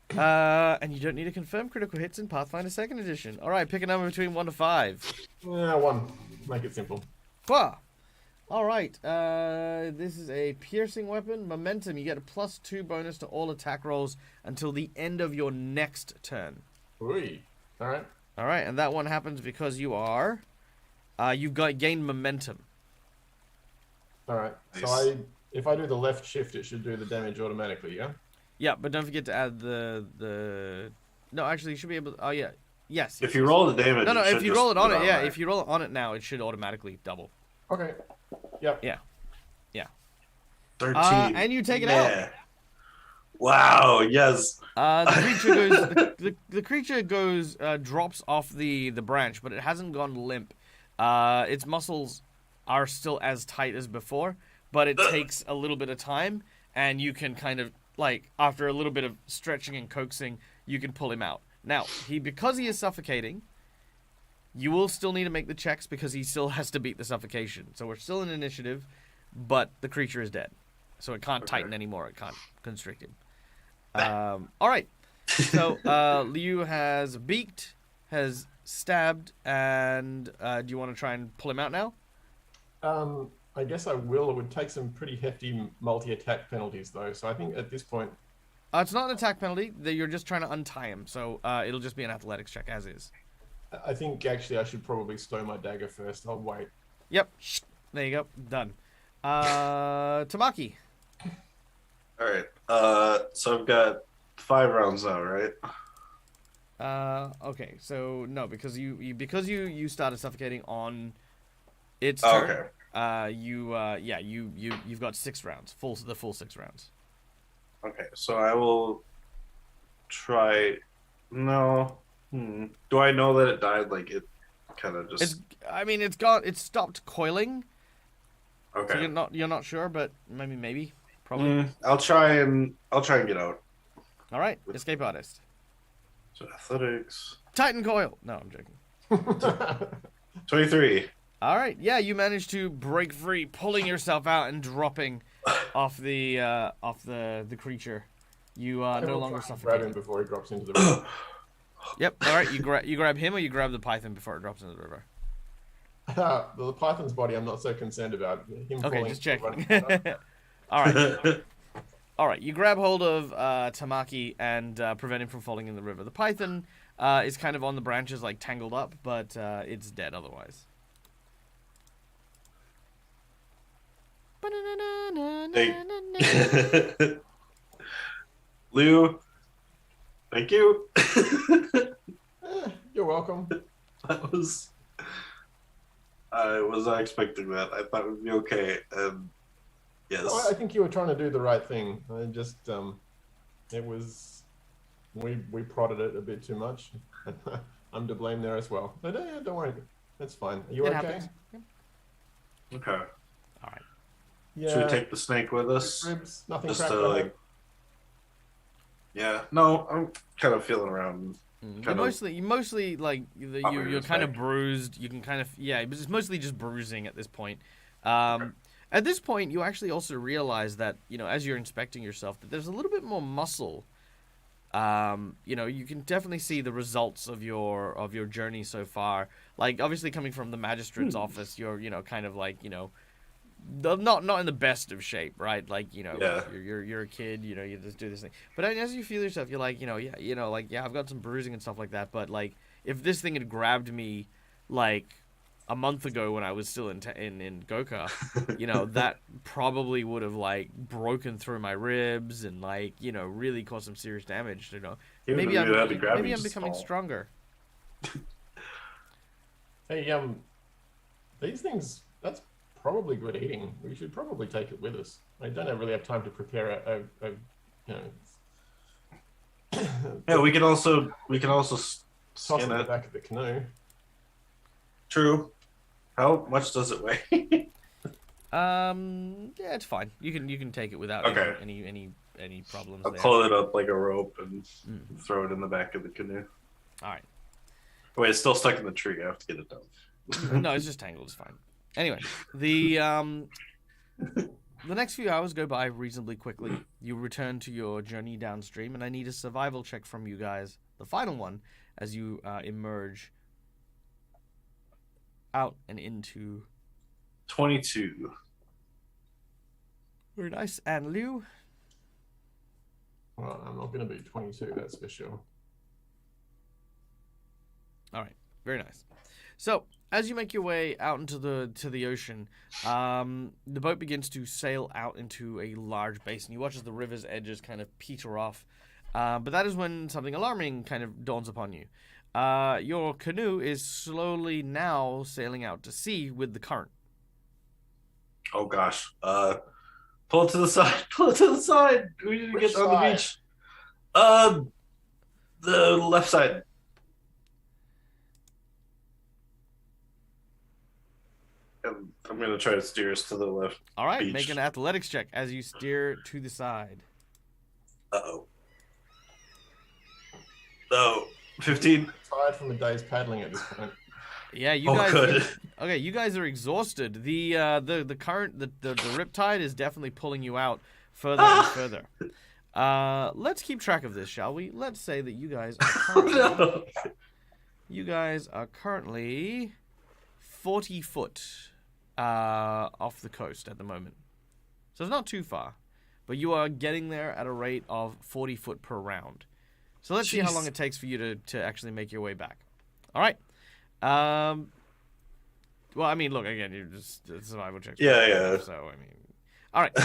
And you don't need to confirm critical hits in Pathfinder 2nd Edition. All right, pick a number between 1 to 5. Yeah, 1. Make it simple. Wah. All right. This is a piercing weapon. Momentum. You get a +2 bonus to all attack rolls until the end of your next turn. Ooh. All right. All right, and that one happens because you are... you've gained momentum. All right. Nice. So if I do the left shift, it should do the damage automatically, yeah? Yeah, but don't forget to add the... No, actually, you should be able to... Oh, yeah. Yes. If you roll the damage, No, it should if you just roll it on put it, yeah. there. If you roll it on it now, it should automatically double. Okay. Yep. Yeah. 13. And you take it out. Wow, yes. The creature goes drops off the branch, but it hasn't gone limp. Its muscles are still as tight as before, but it takes a little bit of time, and you can kind of, like, after a little bit of stretching and coaxing, you can pull him out. Now, because he is suffocating, you will still need to make the checks because he still has to beat the suffocation. So we're still in initiative, but the creature is dead. So it can't tighten anymore. It can't constrict him. All right. So Liu has beaked, has stabbed, and do you want to try and pull him out now? I guess I will. It would take some pretty hefty multi-attack penalties, though. So I think at this point... It's not an attack penalty. You're just trying to untie him. So it'll just be an athletics check, as is. I think, actually, I should probably stow my dagger first. I'll wait. Yep. There you go. Done. Tamaki. All right. So I've got 5 rounds now, right? Okay. So, no, because you started suffocating on its turn. Okay. You've got 6 rounds. The full 6 rounds. Okay. So I will try. No. Do I know that it died? Like it kind of just. It's stopped coiling. Okay. So you're not sure, but maybe, probably. I'll try and get out. All right, escape artist. So athletics. Titan coil. No, I'm joking. 23. All right, yeah, you managed to break free, pulling yourself out and dropping off the creature. You are no longer Grab him suffocating. before he drops into the river. Yep. All right, you grab him, or you grab the python before it drops into the river. The python's body, I'm not so concerned about. Him Okay, falling just into checking. the water. All right. All right, you grab hold of Tamaki and prevent him from falling in the river. The python is kind of on the branches, like tangled up, but it's dead otherwise. Liu, thank you. You're welcome. I was not expecting that. I thought it would be okay. And yes, No, I think you were trying to do the right thing. I just it was we prodded it a bit too much. I'm to blame there as well. But yeah, don't worry, that's fine. Are you It okay? happens. Yeah. okay. All right. Yeah. Should we take the snake with us? Ribs, nothing Just cracked to on like. it. Yeah. No, I'm kind of feeling around. You mostly like you're his kind of back. bruised. You can kind of it's mostly just bruising at this point. At this point, you actually also realize that as you're inspecting yourself, that there's a little bit more muscle. You can definitely see the results of your journey so far. Like obviously coming from the magistrate's office, you're kind of like not in the best of shape, right? Like Yeah. you're a kid, you just do this thing. But as you feel yourself, you're like I've got some bruising and stuff like that. But like if this thing had grabbed me like a month ago when I was still in Goka, that probably would have like broken through my ribs and like really caused some serious damage. Even Maybe if you had to grab maybe you, I'm just becoming fall. stronger. Hey, these things, that's probably good eating. We should probably take it with us. I don't really have time to prepare a Yeah, we can also toss skin in the it. back of the canoe. True. How much does it weigh? Yeah, it's fine. You can take it without Okay. any problems I'll there. pull it up like a rope and throw it in the back of the canoe. All right. Wait, it's still stuck in the tree. I have to get it down. No, it's just tangled. It's fine. Anyway, the next few hours go by reasonably quickly. You return to your journey downstream, and I need a survival check from you guys, the final one, as you emerge out and into. 22. Very nice. And Liu? Well, I'm not going to be 22, that's for sure. All right, very nice. So, as you make your way out into the ocean, the boat begins to sail out into a large basin. You watch as the river's edges kind of peter off, but that is when something alarming kind of dawns upon you. Your canoe is slowly now sailing out to sea with the current. Oh gosh. Pull it to the side. Pull it to the side. We need to Which get on the side? beach. The left side. I'm gonna try to steer us to the left. All right, Beach. make an athletics check as you steer to the side. Uh-oh. Oh, 15. Tired from a day's paddling at this point. Yeah, you Oh, guys. good. Okay, you guys are exhausted. The current, the riptide is definitely pulling you out further and further. Let's keep track of this, shall we? Let's say that you guys are currently, No. you guys are currently 40 foot off the coast at the moment. So it's not too far, but you are getting there at a rate of 40 foot per round. So let's see how Jeez. long it takes for you to actually make your way back. All right. Well, I mean, look, again, you're just survival checks. Yeah. So, I mean, all right.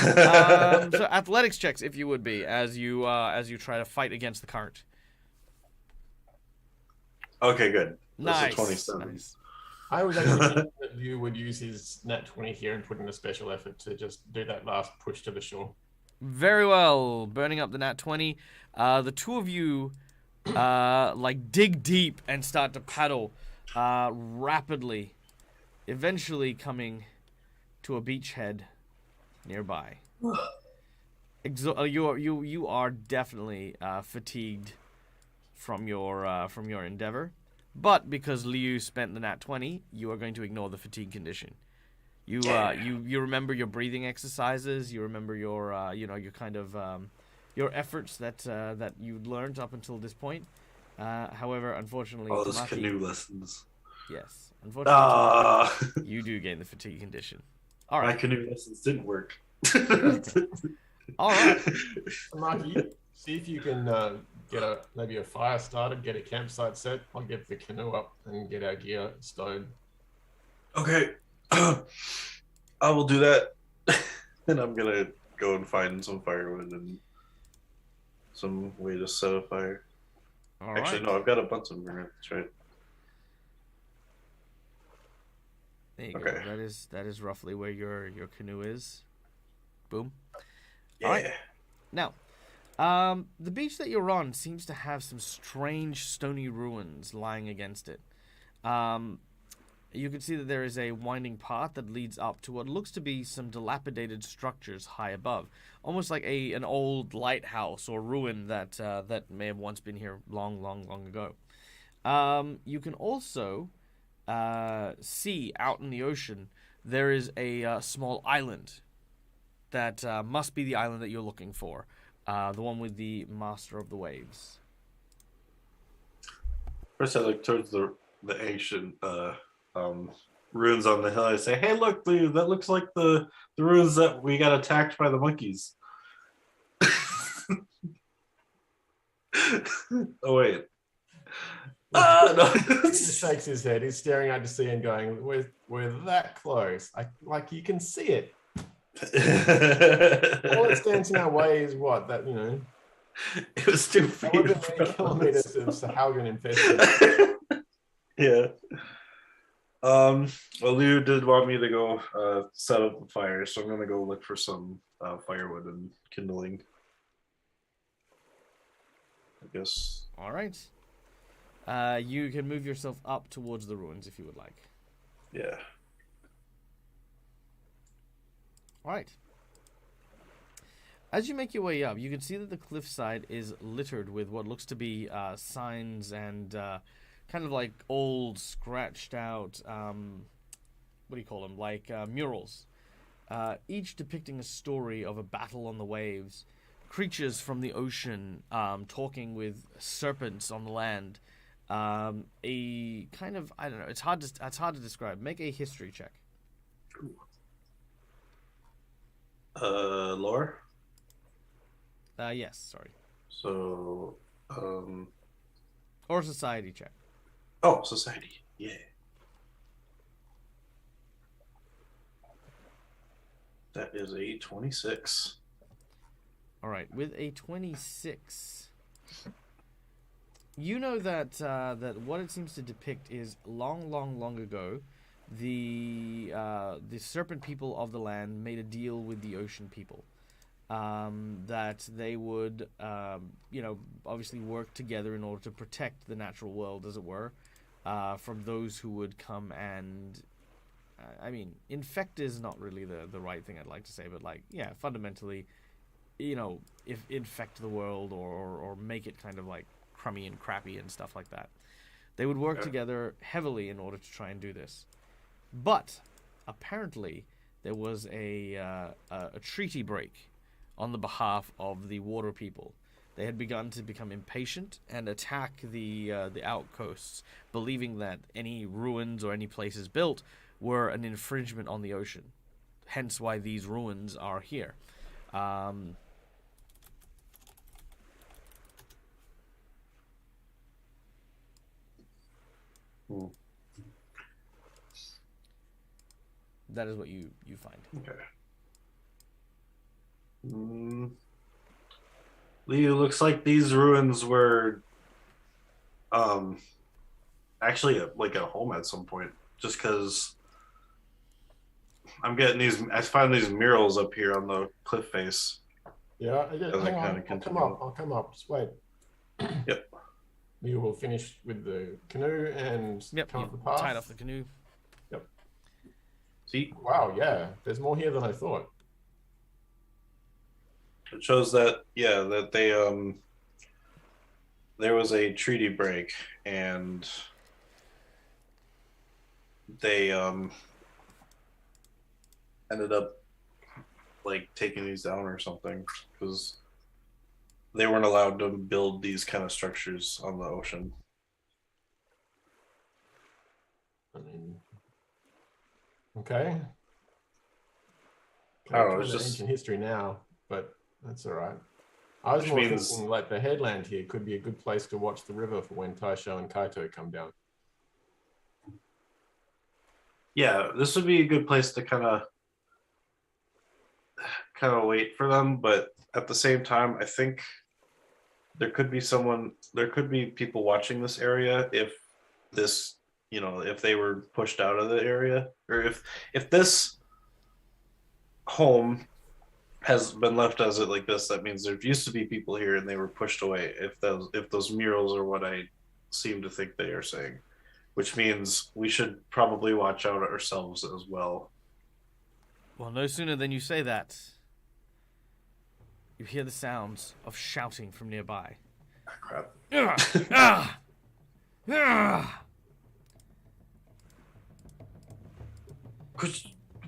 So athletics checks, if you would be, as you try to fight against the current. Okay, good. That's Nice. a 27. Nice. I was actually thinking that you would use his nat 20 here and put in a special effort to just do that last push to the shore. Very well. Burning up the nat 20. The two of you, like, dig deep and start to paddle rapidly, eventually coming to a beachhead nearby. You are definitely fatigued from your endeavor, but because Liu spent the nat 20, you are going to ignore the fatigue condition. You remember your breathing exercises. You remember your your kind of your efforts that you learned up until this point. However, unfortunately, All those Tamaki- canoe lessons. Yes, unfortunately, Ah, you do gain the fatigue condition. All my right, canoe lessons didn't work. all right. Marky, see if you can get maybe a fire started, get a campsite set. I'll get the canoe up and get our gear stowed. Okay, I will do that. And I'm gonna go and find some firewood and some way to set a fire. All Actually, right. no, I've got a bunch of them. That's right. There you Okay. go. That is roughly where your canoe is. Boom. Yeah. All right. Now, the beach that you're on seems to have some strange stony ruins lying against it. You can see that there is a winding path that leads up to what looks to be some dilapidated structures high above, almost like an old lighthouse or ruin that may have once been here long ago. You can also see out in the ocean there is a small island that must be the island that you're looking for, the one with the Master of the Waves. First, I look towards the ancient ruins on the hill. I say, "Hey, look, dude, that looks like the ruins that we got attacked by the monkeys." Oh wait. No. He just shakes his head. He's staring out to sea and going, "We're that close. Like you can see it. All that stands in our way is what that It was 2 feet. however many kilometers of Sahuagin infested." Yeah. Well, Lou did want me to go set up the fire, so I'm gonna go look for some firewood and kindling. I guess. All right. You can move yourself up towards the ruins if you would like. Yeah. All right. As you make your way up, you can see that the cliffside is littered with what looks to be signs and kind of like old, scratched out, what do you call them? Like murals. Each depicting a story of a battle on the waves, creatures from the ocean talking with serpents on the land. A kind of, I don't know, it's hard to describe. Make a history check. Lore? Yes, sorry. So, Or society check. oh, society. Yeah. That is a 26. All right, with a 26, you know that that what it seems to depict is long ago, the serpent people of the land made a deal with the ocean people, that they would, obviously work together in order to protect the natural world, as it were, from those who would come and, infect is not really the right thing I'd like to say, but fundamentally, if infect the world or make it kind of like crummy and crappy and stuff like that. They would work together heavily in order to try and do this. But apparently there was a treaty break on the behalf of the water people. They had begun to become impatient and attack the outposts, believing that any ruins or any places built were an infringement on the ocean. Hence why these ruins are here. That is what you find. Okay. Lee, looks like these ruins were actually a home at some point, just because I found these murals up here on the cliff face. Yeah, hang on. I'll come up. Just wait. Yep. You will finish with the canoe and come up the path. Tied off the canoe. Yep. See? Wow, yeah. There's more here than I thought. It shows that that they there was a treaty break and they ended up taking these down or something because they weren't allowed to build these kind of structures on the ocean. Okay. I don't know, it's it's just ancient history now, but that's all right. I was more thinking the headland here could be a good place to watch the river for when Taisho and Kaito come down. Yeah, this would be a good place to kind of wait for them, but at the same time, I think there could be people watching this area if this you know, if they were pushed out of the area, or if this home has been left as it like this, that means there used to be people here and they were pushed away. If those murals are what I seem to think they are saying, which means we should probably watch out ourselves as well. Well, no sooner than you say that, you hear the sounds of shouting from nearby. Crap.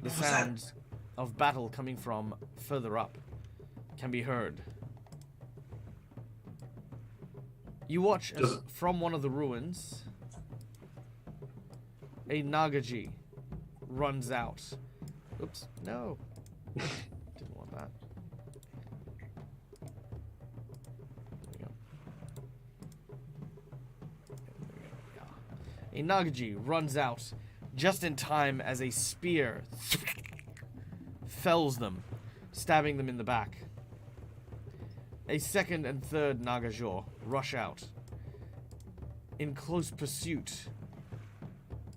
The sounds of battle coming from further up can be heard. You watch as from one of the ruins, a Nagaji runs out. Oops, no. Didn't want that. There we go. A Nagaji runs out just in time as a spear fells them, stabbing them in the back. A second and third Nagajor rush out. In close pursuit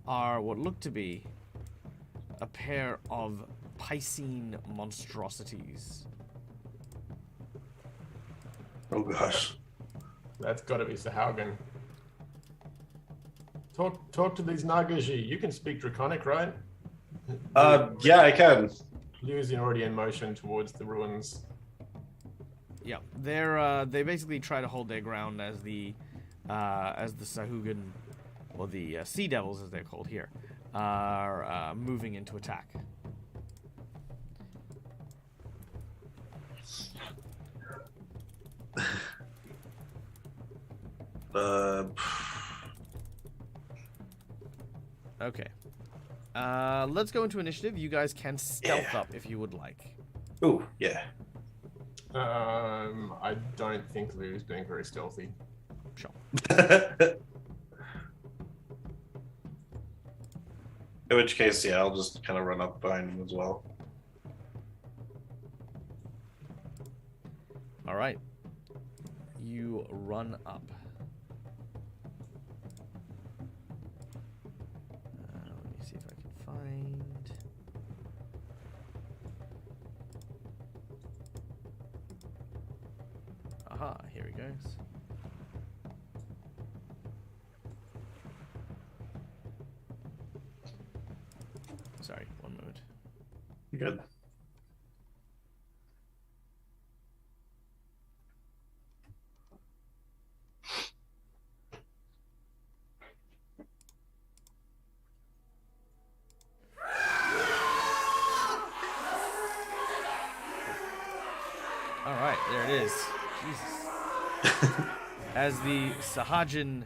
are what look to be a pair of Piscine monstrosities. Oh gosh. That's got to be Sahaugen. Talk to these Nagaji. You can speak Draconic, right? Yeah, I can. Liu's already in motion towards the ruins. Yeah, they basically try to hold their ground as the Sahugan, or the Sea Devils as they're called here, are moving into attack. Okay. Let's go into initiative. You guys can stealth up if you would like. Ooh, yeah. I don't think Liu's being very stealthy. Sure. In which case, yeah, I'll just kind of run up behind him as well. All right. You run up. Let me see if I can find. Aha, here he goes. Sorry, one moment. You good? All right, there it is. Jesus. As the Sahajin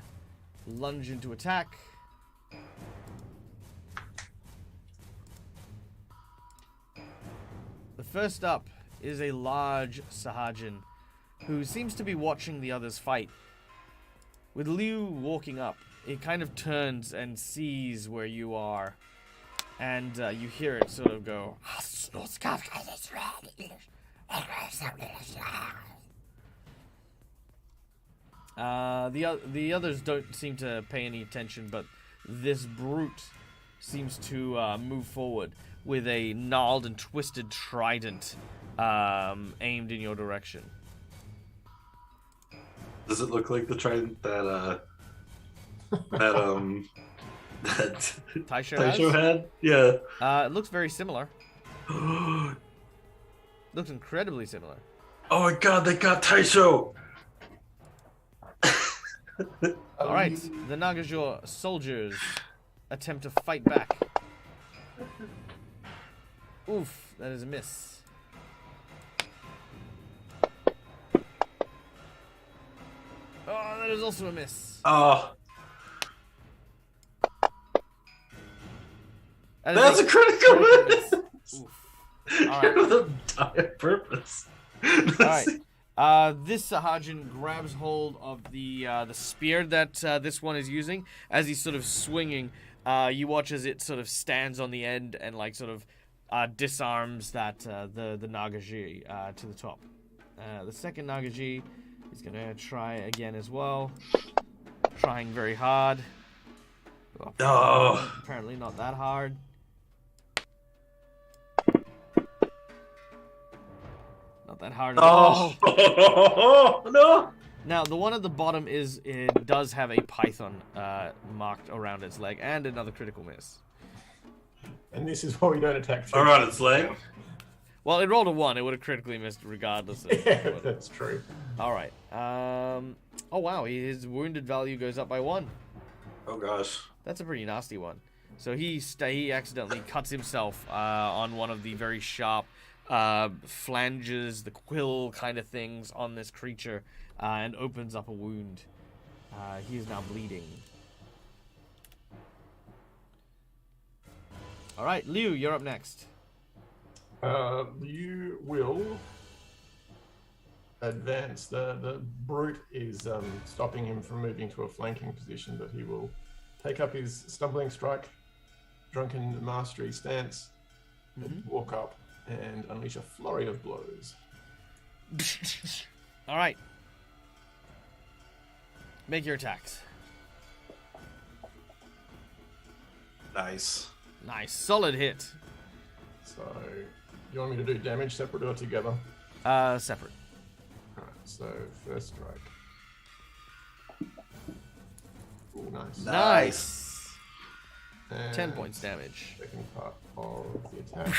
lunge into attack. The first up is a large Sahajin who seems to be watching the others fight. With Liu walking up, it kind of turns and sees where you are. And you hear it sort of go. The others don't seem to pay any attention, but this brute seems to move forward with a gnarled and twisted trident aimed in your direction. Does it look like the trident that Taisho had? Yeah. It looks very similar. Looks incredibly similar. Oh my god, they got Taisho! Alright, the Nagajor soldiers attempt to fight back. Oof, that is a miss. Oh, that is also a miss. Oh. That's a critical miss! Alright. With a dire purpose. Alright. This Sahajin grabs hold of the spear that this one is using. As he's sort of swinging, you watch as it sort of stands on the end and like sort of disarms that the Nagaji to the top. The second Nagaji is gonna try again as well, trying very hard, Oh. Apparently not that hard. Not that hard at all. Oh no! Now, the one at the bottom it does have a python marked around its leg and another critical miss. And this is why we don't attack. Around its leg. Well, it rolled a 1. It would have critically missed regardless of. Yeah, that's true. All right. Oh wow, his wounded value goes up by 1. Oh gosh. That's a pretty nasty one. So he accidentally cuts himself on one of the very sharp flanges, the quill kind of things on this creature, and opens up a wound. He is now bleeding. All right, Liu, you're up next. You will advance. The brute is stopping him from moving to a flanking position, but he will take up his stumbling strike, drunken mastery stance, and walk up and unleash a flurry of blows. All right. Make your attacks. Nice. Nice, solid hit. So, you want me to do damage separate or together? Separate. Alright, so first strike. Ooh, nice. Nice. And 10 points damage. Second part of the attack.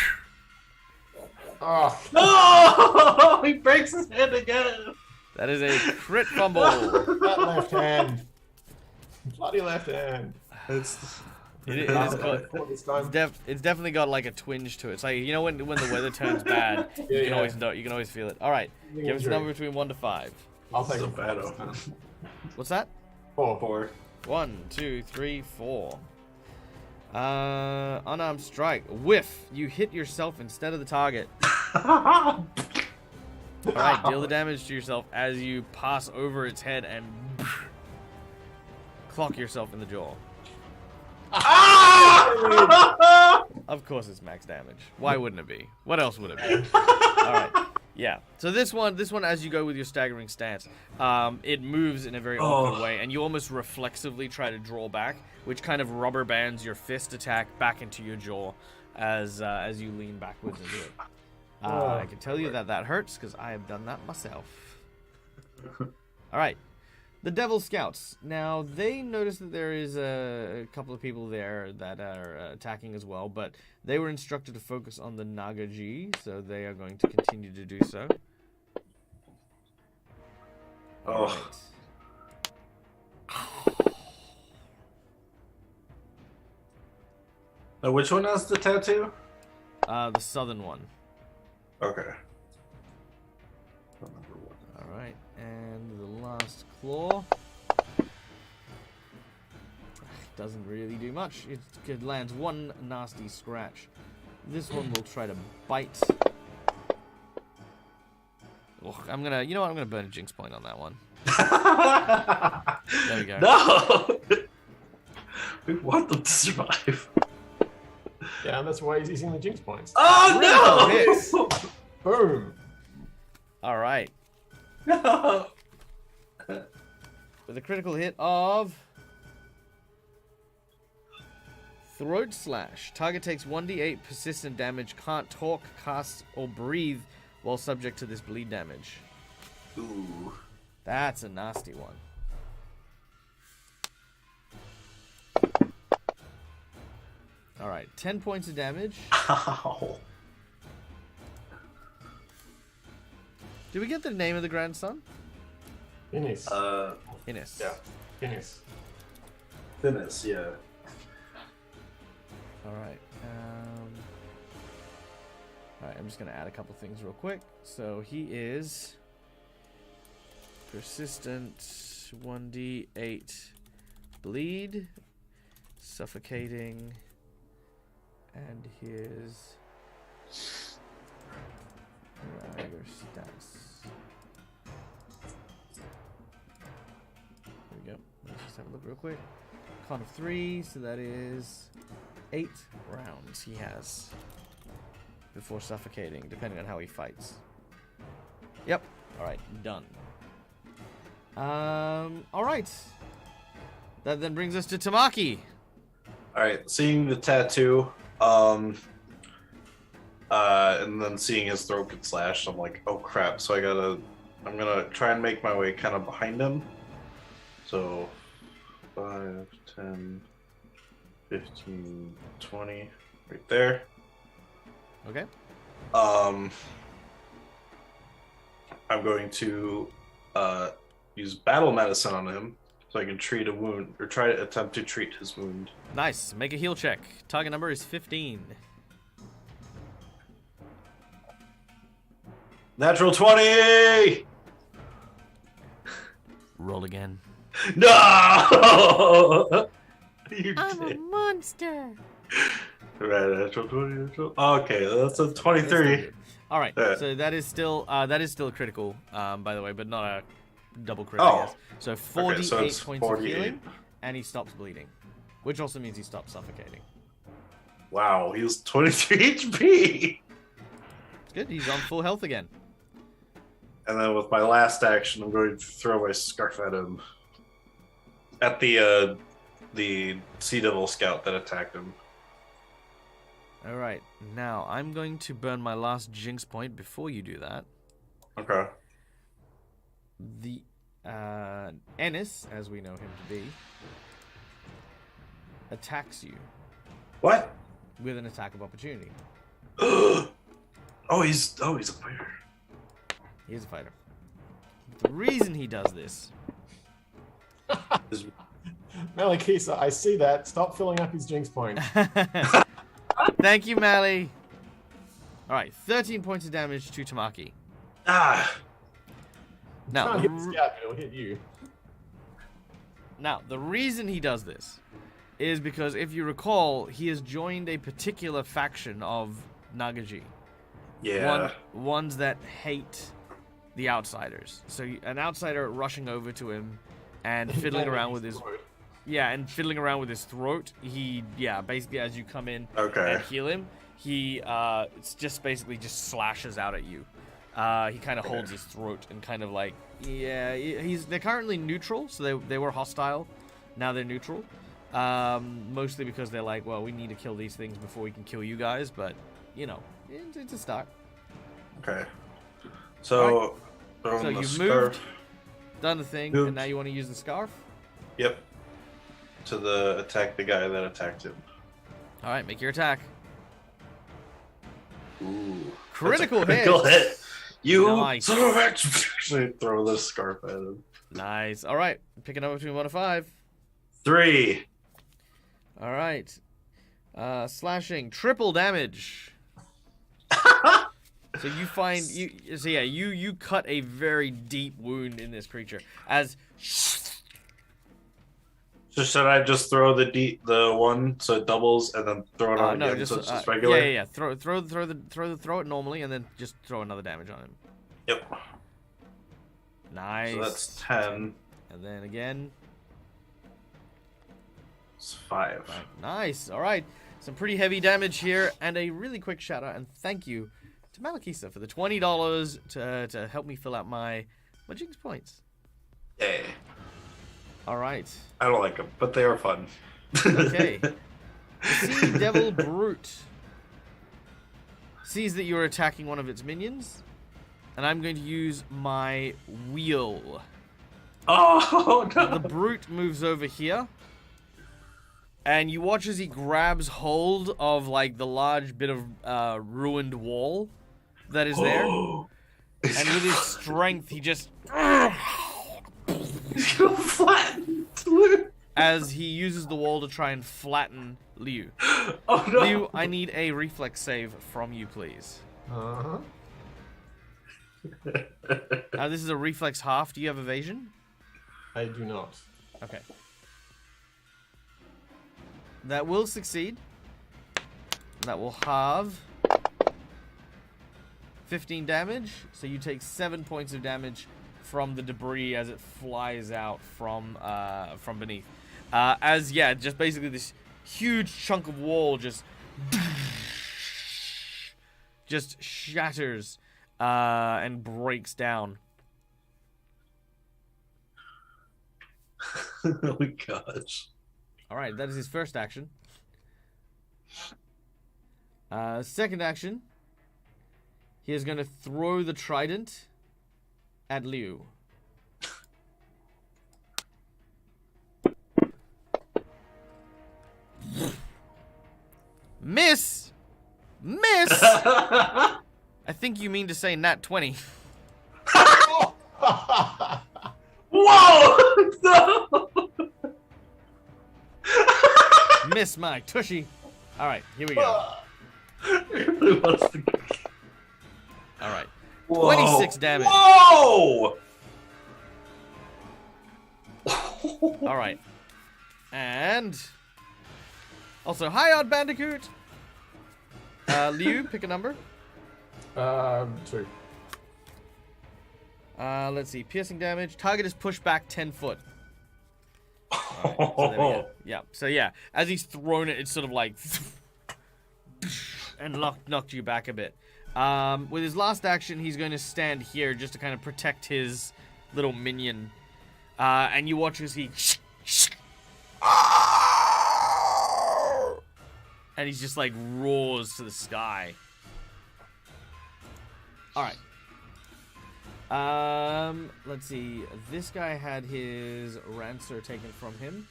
Oh, Oh! He breaks his hand again. That is a crit fumble. that left hand. Bloody left hand. It's definitely got like a twinge to it. It's like, you know, when the weather turns bad, you can always feel it. All right, give us a number between 1 to 5. I'll take So it. bad. What's that? 4. 1, 2, 3, 4. Unarmed strike. Whiff. You hit yourself instead of the target. All right, deal the damage to yourself as you pass over its head and clock yourself in the jaw. Of course it's max damage. Why wouldn't it be? What else would it be? Alright. Yeah. So this one, as you go with your staggering stance, it moves in a very awkward way, and you almost reflexively try to draw back, which kind of rubber bands your fist attack back into your jaw as you lean backwards into it. I can tell you that hurts, because I have done that myself. Alright. The Devil Scouts. Now, they notice that there is a couple of people there that are attacking as well, but they were instructed to focus on the Nagaji, so they are going to continue to do so. Alright. Now, which one has the tattoo? The southern one. Okay. Alright, and the last claw. Doesn't really do much. It lands one nasty scratch. This one will try to bite. Ugh, I'm gonna burn a jinx point on that one. There we go. No! We want them to survive. Yeah, and that's why he's using the jinx points. Oh Hits. Boom! Alright. no! With a critical hit of Throat Slash. Target takes 1d8 persistent damage, can't talk, cast, or breathe while subject to this bleed damage. Ooh. That's a nasty one. Alright, 10 points of damage. Ow. Did we get the name of the grandson? Finis. Innis. Yeah, Finis. Finis, yeah. Alright. Alright, I'm just going to add a couple things real quick. So he is persistent 1d8 bleed, suffocating, and his other stats. There we go. Let's just have a look real quick. Count of 3, so that is 8 rounds he has before suffocating, depending on how he fights. Yep. Alright, done. Alright. That then brings us to Tamaki. All right, seeing the tattoo, and then seeing his throat get slashed, I'm like, oh crap! So I'm gonna try and make my way kind of behind him. So 5, 10, 15, 20, right there. Okay. I'm going to use battle medicine on him so I can treat a wound, or try to attempt to treat his wound. Nice. Make a heal check. Target number is 15. Natural 20! Roll again. No! You I'm a did. monster. Right, natural 20. Okay, that's a 23. All right. Yeah. So that is still critical, by the way, but not a double crit. Oh. I guess. So 48 so it's points of 48. healing, and he stops bleeding, which also means he stops suffocating. Wow, he was 23 HP! It's good. He's on full health again. And then with my last action, I'm going to throw my scarf at him. At the Sea Devil scout that attacked him. All right. Now I'm going to burn my last jinx point before you do that. Okay. The Ennis, as we know him to be, attacks you What? with an attack of opportunity. Oh, he's a fighter. He is a fighter. The reason he does this. Malakisa, I see that. Stop filling up his jinx point. Thank you, Mally. All right, 13 points of damage to Tamaki. Ah! Now, Can't hit the scout, but it'll hit you. Now, the reason he does this is because, if you recall, he has joined a particular faction of Nagaji. Yeah. Ones that hate the outsiders. So an outsider rushing over to him and fiddling around with his... Yeah, and fiddling around with his throat. He, basically as you come in and heal him, he it's just basically just slashes out at you. He kind of holds his throat and kind of like, they're currently neutral, so they were hostile. Now they're neutral. Mostly because they're like, well, we need to kill these things before we can kill you guys, but, you know, it's a start. Okay. So, So you've moved, done the thing, and now you want to use the scarf? Yep. To attack the guy that attacked him. All right, make your attack. Ooh. Critical hit. You Nice. son of a actually throw the scarf at him. Nice. All right, pick a number between 1 to 5. 3. All right. Slashing, triple damage. So you find you cut a very deep wound in this creature. As So should I just throw the one so it doubles and then throw it on again so it's just regular? Yeah. Throw it normally and then just throw another damage on him. Yep. Nice. So that's 10. And then again. It's 5. Nice. All right. Some pretty heavy damage here, and a really quick shout out and thank you to Malakisa for the $20 to help me fill out my jinx points. Yeah. All right. I don't like them, but they are fun. Okay. The Sea Devil Brute sees that you're attacking one of its minions, and I'm going to use my wheel. Oh, no. The Brute moves over here, and you watch as he grabs hold of, like, the large bit of ruined wall that is there. And with his strength, he just... He's gonna flatten as he uses the wall to try and flatten Liu. Oh no! Liu, I need a reflex save from you, please. Uh-huh. This is a reflex half. Do you have evasion? I do not. Okay. That will succeed. That will halve 15 damage. So you take 7 points of damage from the debris as it flies out from beneath. Just basically this huge chunk of wall just shatters and breaks down. Oh my gosh. All right, that is his first action. Second action. He is going to throw the trident at Liu. Miss! Miss! I think you mean to say nat 20. Whoa! No! Miss my tushy. Alright, here we go. Alright. 26 damage. Whoa! Alright. And... also, hi, Odd Bandicoot! Liu, pick a number. 2. Let's see. Piercing damage. Target is pushed back 10 foot. Right, so there we go. Yeah. So yeah, as he's thrown it, it's sort of like and knocked you back a bit. With his last action, he's going to stand here just to kind of protect his little minion. And you watch as he and he's just like roars to the sky. All right. Let's see. This guy had his Rancer taken from him,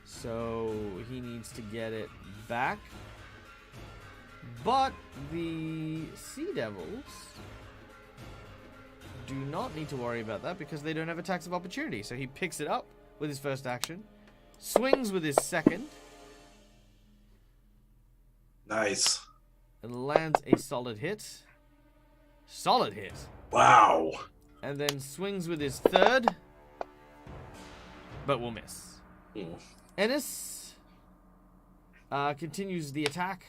so he needs to get it back. But the Sea Devils do not need to worry about that because they don't have attacks of opportunity. So he picks it up with his first action, swings with his second, Nice. and lands a solid hit. Solid hit. Wow. And then swings with his third, but will miss. Ennis continues the attack,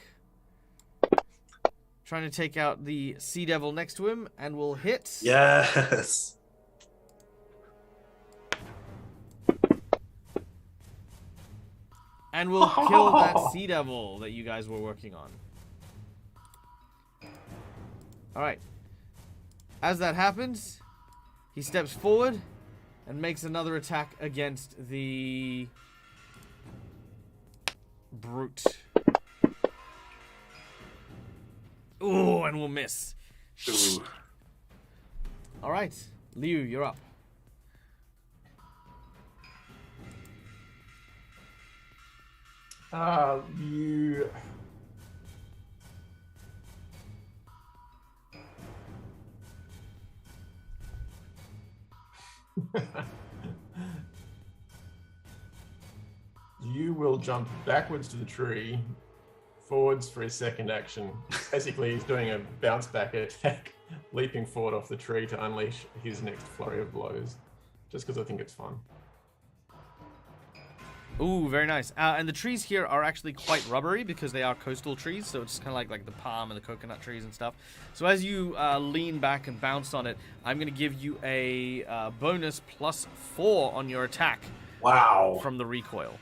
trying to take out the Sea Devil next to him, and will hit. Yes. And will kill that Sea Devil that you guys were working on. Alright. As that happens, he steps forward and makes another attack against the brute. Ooh, and will miss. Ooh. Alright, Liu, you're up. You... you will jump backwards to the tree, forwards for his second action. Basically, he's doing a bounce back attack, leaping forward off the tree to unleash his next flurry of blows, just because I think it's fun. Ooh, very nice. And the trees here are actually quite rubbery because they are coastal trees, so it's kind of like the palm and the coconut trees and stuff. So as you lean back and bounce on it, I'm going to give you a bonus +4 on your attack. Wow. From the recoil.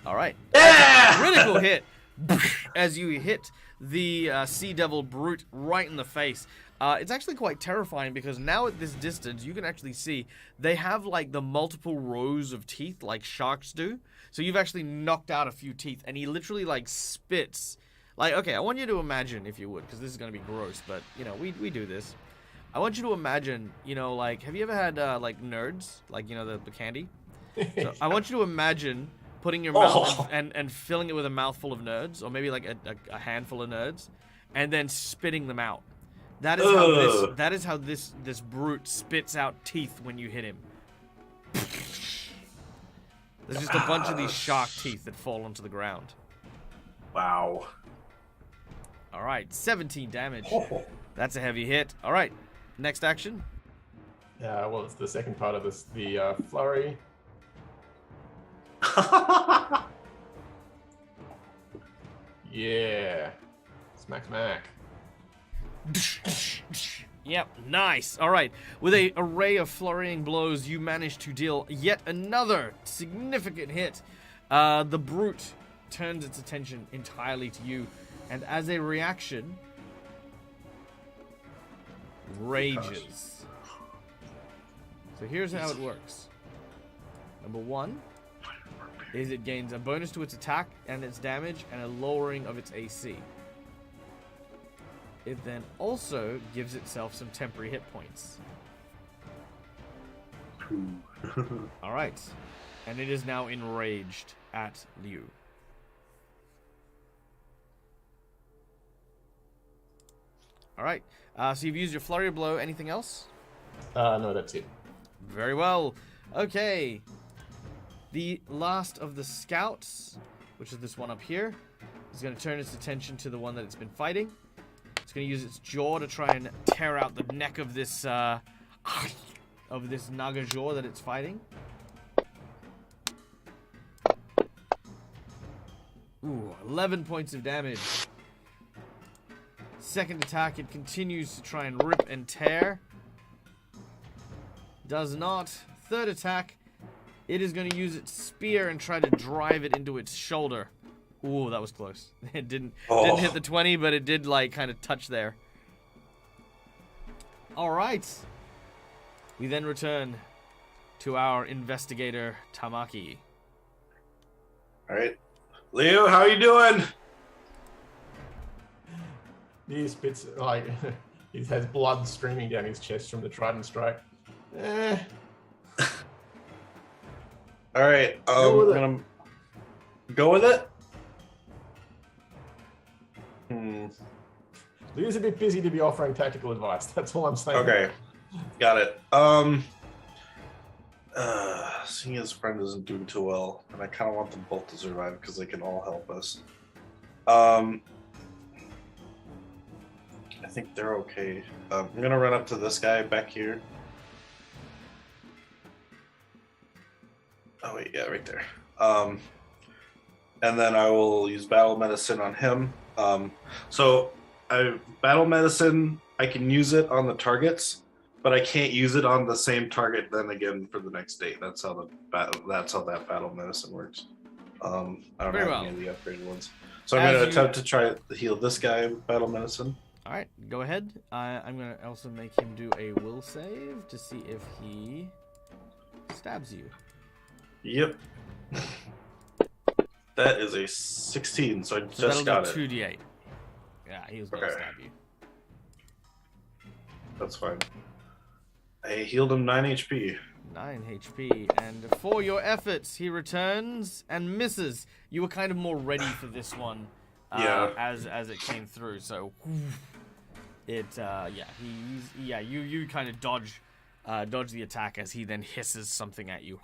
All right. Yeah! Critical hit as you hit the Sea Devil brute right in the face. It's actually quite terrifying because now at this distance, you can actually see they have like the multiple rows of teeth like sharks do. So you've actually knocked out a few teeth, and he literally like spits. Like, okay, I want you to imagine, if you would, because this is going to be gross, but, you know, we do this. I want you to imagine, you know, like, have you ever had, like, Nerds? Like, you know, the candy? So I want you to imagine putting your mouth and filling it with a mouthful of Nerds, or maybe, like, a handful of Nerds, and then spitting them out. That is how this brute spits out teeth when you hit him. There's just a bunch of these shark teeth that fall onto the ground. Wow. All right, 17 damage. That's a heavy hit. All right, next action. Well, it's the second part of this, the flurry. Yeah. Smack, smack. Yep, nice. All right, with an array of flurrying blows, you manage to deal yet another significant hit. The brute turns its attention entirely to you, and as a reaction, rages. So here's how it works. Number 1 is it gains a bonus to its attack and its damage and a lowering of its AC. It then also gives itself some temporary hit points. Alright. And it is now enraged at Liu. Alright. So you've used your flurry of blow. Anything else? No, that's it. Very well. Okay. The last of the scouts, which is this one up here, is going to turn its attention to the one that it's been fighting. It's going to use its jaw to try and tear out the neck of this Naga jaw that it's fighting. Ooh, 11 points of damage. Second attack, it continues to try and rip and tear. Does not. Third attack, it is going to use its spear and try to drive it into its shoulder. Ooh, that was close. It didn't hit the 20, but it did like kind of touch there. All right. We then return to our investigator Tamaki. All right, Leo, how are you doing? He spits like he has blood streaming down his chest from the trident strike. All right, Go with I'm gonna go with it. Leo's a bit busy to be offering tactical advice. That's all I'm saying. Okay, got it. Seeing his friend isn't doing too well, and I kind of want them both to survive because they can all help us. I think they're okay. I'm gonna run up to this guy back here. Oh wait, yeah, right there. And then I will use battle medicine on him. So battle medicine, I can use it on the targets, but I can't use it on the same target then again for the next day. That's how that battle medicine works. I don't Very have well. any of the upgraded ones. So I'm going to attempt to try to heal this guy with battle medicine. All right, go ahead. I'm going to also make him do a will save to see if he stabs you. Yep. That is a 16, so I So just got that'll it. do 2d8. Yeah, he was going to Okay. stab you. That's fine. I healed him 9 HP. 9 HP, and for your efforts, he returns and misses. You were kind of more ready for this one, Yeah. as it came through. So, you kind of dodge the attack as he then hisses something at you.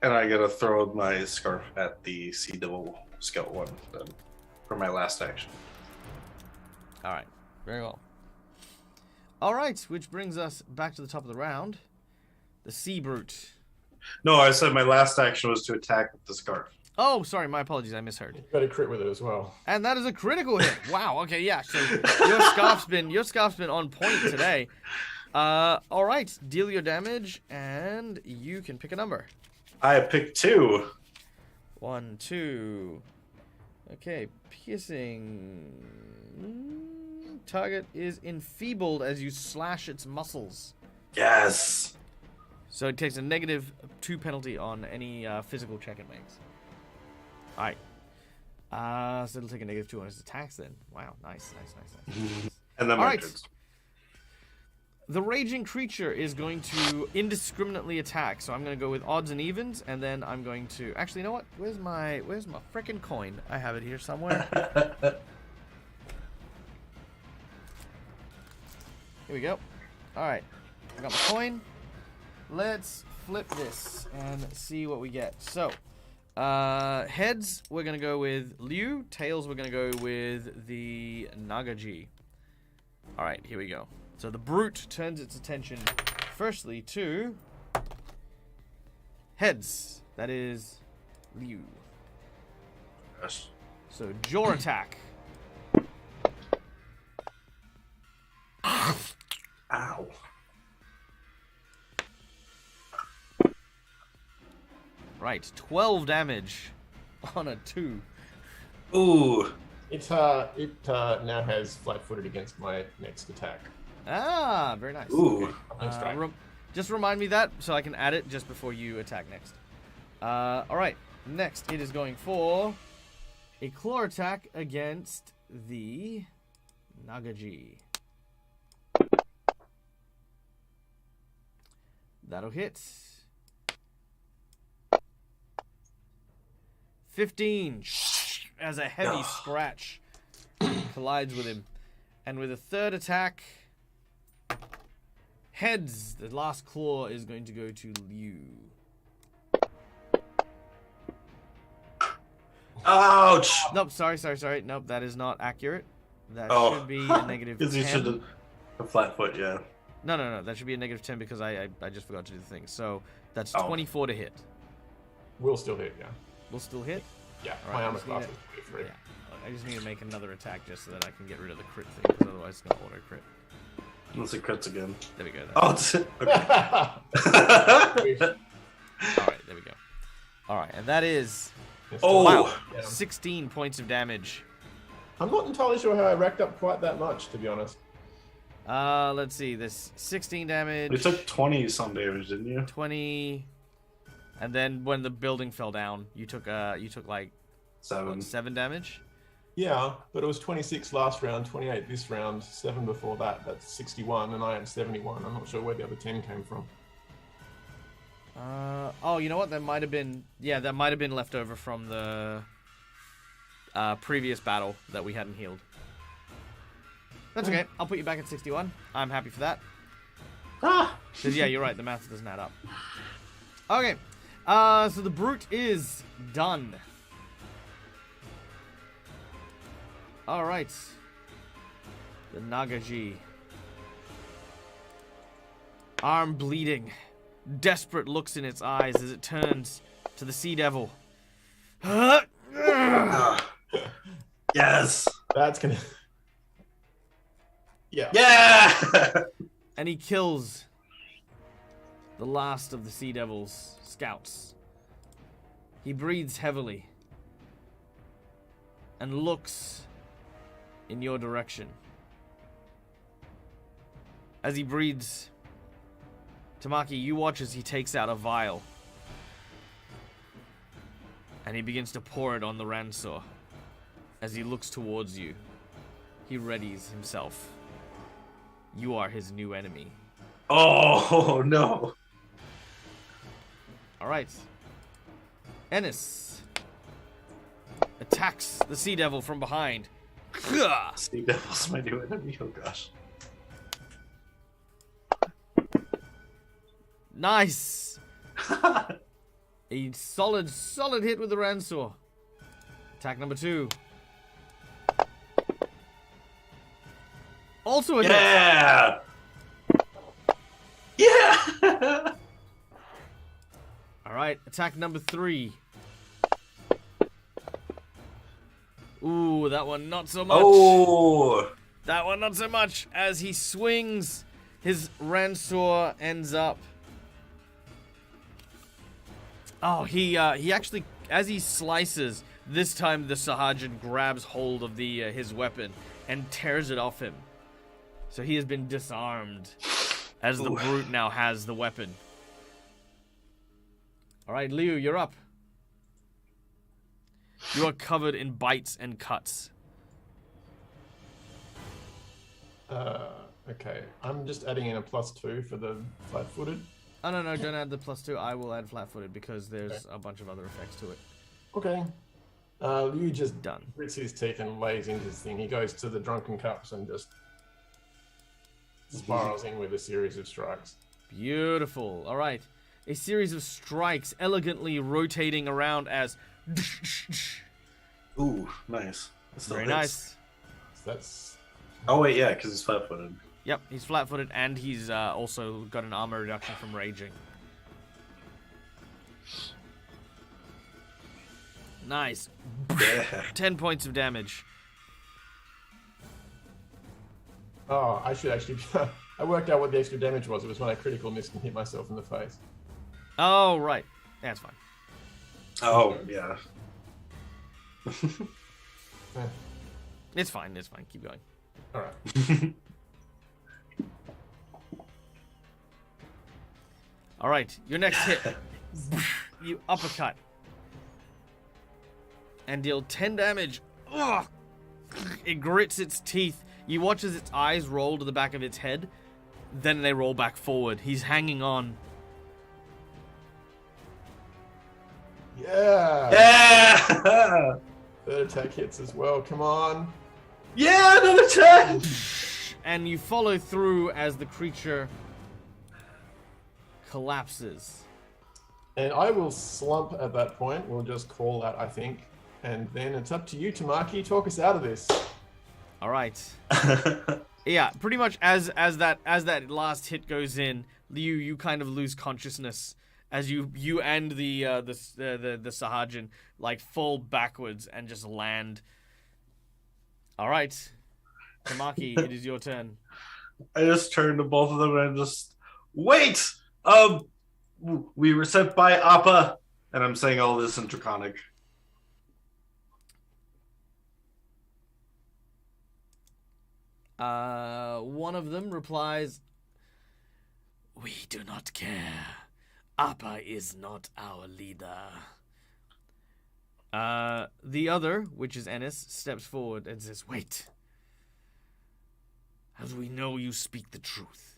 And I gotta throw my scarf at the Sea Devil Scout one then for my last action. All right, very well. All right, which brings us back to the top of the round. The Sea Brute. No, I said my last action was to attack with the scarf. Oh, sorry, my apologies, I misheard. You got a crit with it as well. And that is a critical hit. Wow. Okay, yeah. So your scarf's been on point today. All right, deal your damage, and you can pick a number. I picked 2. 1, 2. Okay, piercing. Target is enfeebled as you slash its muscles. Yes. So it takes a -2 penalty on any physical check it makes. All right. So it'll take a -2 on its attacks then. Wow, nice. And then All my right. turns. The raging creature is going to indiscriminately attack. So I'm going to go with odds and evens, and then I'm going to actually, you know what? Where's my frickin' coin? I have it here somewhere. Here we go. All right, I got my coin. Let's flip this and see what we get. So, heads, we're going to go with Liu. Tails, we're going to go with the Nagaji. All right, here we go. So the brute turns its attention firstly to heads. That is Liu. Yes. So jaw attack. Ow. Right, 12 damage on a 2. Ooh. It now has flat-footed against my next attack. Ah, very nice. Ooh. Okay. Unarmed Strike. Just remind me that so I can add it just before you attack next. All right. Next, it is going for a claw attack against the Nagaji. That'll hit. 15 as a heavy scratch collides with him. And with a third attack, heads, the last claw is going to go to Liu. Ouch! Nope, sorry. Nope, that is not accurate. That Oh. should be a negative 10. Because you should have a flat foot, yeah. No. That should be a negative 10 because I just forgot to do the thing. So that's Oh. 24 to hit. Will still hit, yeah. Will still hit? Yeah, All my right, armor I just need class it. is 3. Yeah. I just need to make another attack just so that I can get rid of the crit thing because otherwise it's going to auto crit. Unless it crits again. There we go. Oh, it's okay. Alright, there we go. Alright, and that is Oh! wow, Yeah. 16 points of damage. I'm not entirely sure how I racked up quite that much, to be honest. Let's see. This 16 damage. You took 20 some damage, didn't you? 20, and then when the building fell down, you took like 7. what, 7 damage. Yeah, but it was 26 last round, 28 this round, 7 before that. That's 61, and I had 71. I'm not sure where the other 10 came from. Oh, you know what? That might have been left over from the previous battle that we hadn't healed. That's okay. I'll put you back at 61. I'm happy for that. Ah! Because, yeah, you're right. The math doesn't add up. Okay. So the brute is done. All right. The Nagaji. Arm bleeding. Desperate looks in its eyes as it turns to the Sea Devil. Yes! That's gonna... Yeah. Yeah! And he kills the last of the Sea Devil's scouts. He breathes heavily and looks in your direction. As he breathes, Tamaki, you watch as he takes out a vial and he begins to pour it on the Ransor. As he looks towards you, he readies himself. You are his new enemy. Oh, no. Alright. Ennis attacks the Sea Devil from behind. Sea Devil's my new enemy, oh gosh. Nice! A solid hit with the Ransor. Attack number 2. Also a hit. Yeah! Yeah! Alright, attack number 3. Ooh, that one not so much. Oh! That one not so much. As he swings, his Ransor ends up... Oh, he actually, as he slices, this time the Sahajin grabs hold of his weapon and tears it off him. So he has been disarmed, as the brute now has the weapon. All right, Liu, you're up. You are covered in bites and cuts. Okay. I'm just adding in a +2 for the flat-footed. Oh, no, don't add the +2. I will add flat-footed because there's a bunch of other effects to it. Okay. Liu just Done. grits his teeth and lays into his thing. He goes to the drunken cups and just spirals in with a series of strikes. Beautiful. All right. A series of strikes elegantly rotating around as... Ooh, nice. That still Very hits. nice. So that's... Oh, wait, yeah, because he's flat-footed. Yep, he's flat-footed and he's also got an armor reduction from raging. Nice. Yeah. 10 points of damage. Oh, I should actually... I worked out what the extra damage was. It was when I critical missed and hit myself in the face. Oh, right. That's fine. Oh, yeah. It's fine. Keep going. Alright. All right, your next hit. You uppercut. And deal 10 damage. Ugh. It grits its teeth. You watch as its eyes roll to the back of its head. Then they roll back forward. He's hanging on. Yeah. Yeah. Third attack hits as well. Come on. Yeah, another attack. And you follow through as the creature collapses. And I will slump at that point. We'll just call that, I think. And then it's up to you, Tamaki. Talk us out of this. All right. Yeah, pretty much as that last hit goes in, you kind of lose consciousness as you and the Sahajin like fall backwards and just land. All right, Tamaki, it is your turn. I just turned to both of them and I just wait. We were sent by Appa, and I'm saying all this in Draconic. One of them replies, "We do not care. Appa is not our leader." The other, which is Ennis, steps forward and says, "Wait. How do we know you speak the truth?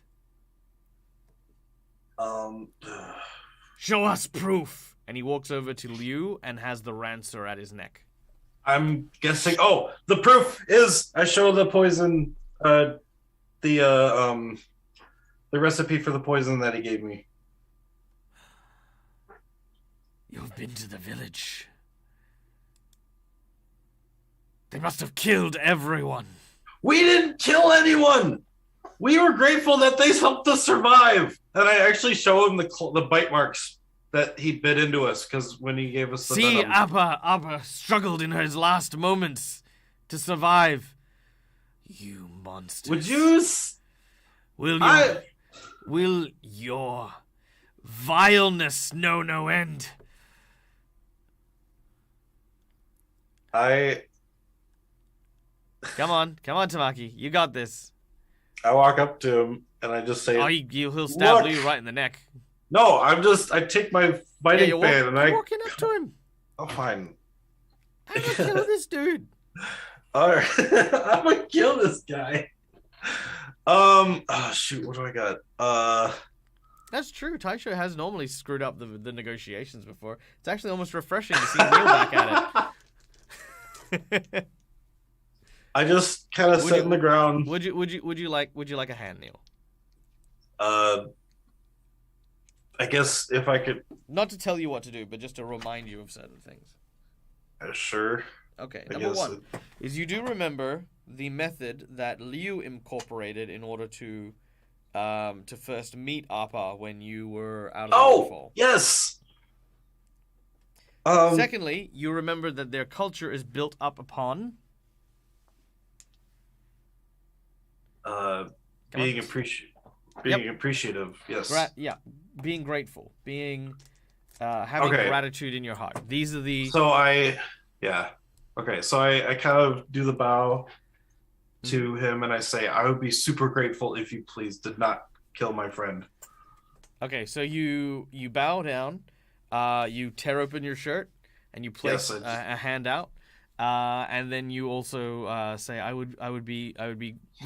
Show us proof." And he walks over to Liu and has the rancer at his neck. I'm guessing. Oh, the proof is I show the poison. The recipe for the poison that he gave me. You've been to the village. They must have killed everyone. We didn't kill anyone. We were grateful that they helped us survive. And I actually show him the bite marks that he bit into us because when he gave us the See, venom. Appa struggled in his last moments to survive. You monsters. Would you? Will your vileness know no end? I Come on, Tamaki. You got this. walk up to him and I just say, Oh, he'll stab Look. Liu right in the neck. no, I take my biting you're fan and you're walking up to him. Oh, fine. I'm gonna kill this dude. All right, I'm gonna kill this guy. Oh shoot, what do I got? That's true. Taisho has normally screwed up the negotiations before. It's actually almost refreshing to see Neil back at it. I just kind of sit on the ground. Would you like a hand, Neil? I guess if I could. Not to tell you what to do, but just to remind you of certain things. Sure. Okay. I Number guess one is you do remember the method that Liu incorporated in order to first meet Appa when you were out of the waterfall. Yes. Secondly, you remember that their culture is built up upon being appreciative. Yes. Being grateful, having gratitude in your heart. These are the. So I kind of do the bow to him and I say, I would be super grateful if you please did not kill my friend. Okay, so you bow down, you tear open your shirt, and you place a hand out, and then you also say, I would be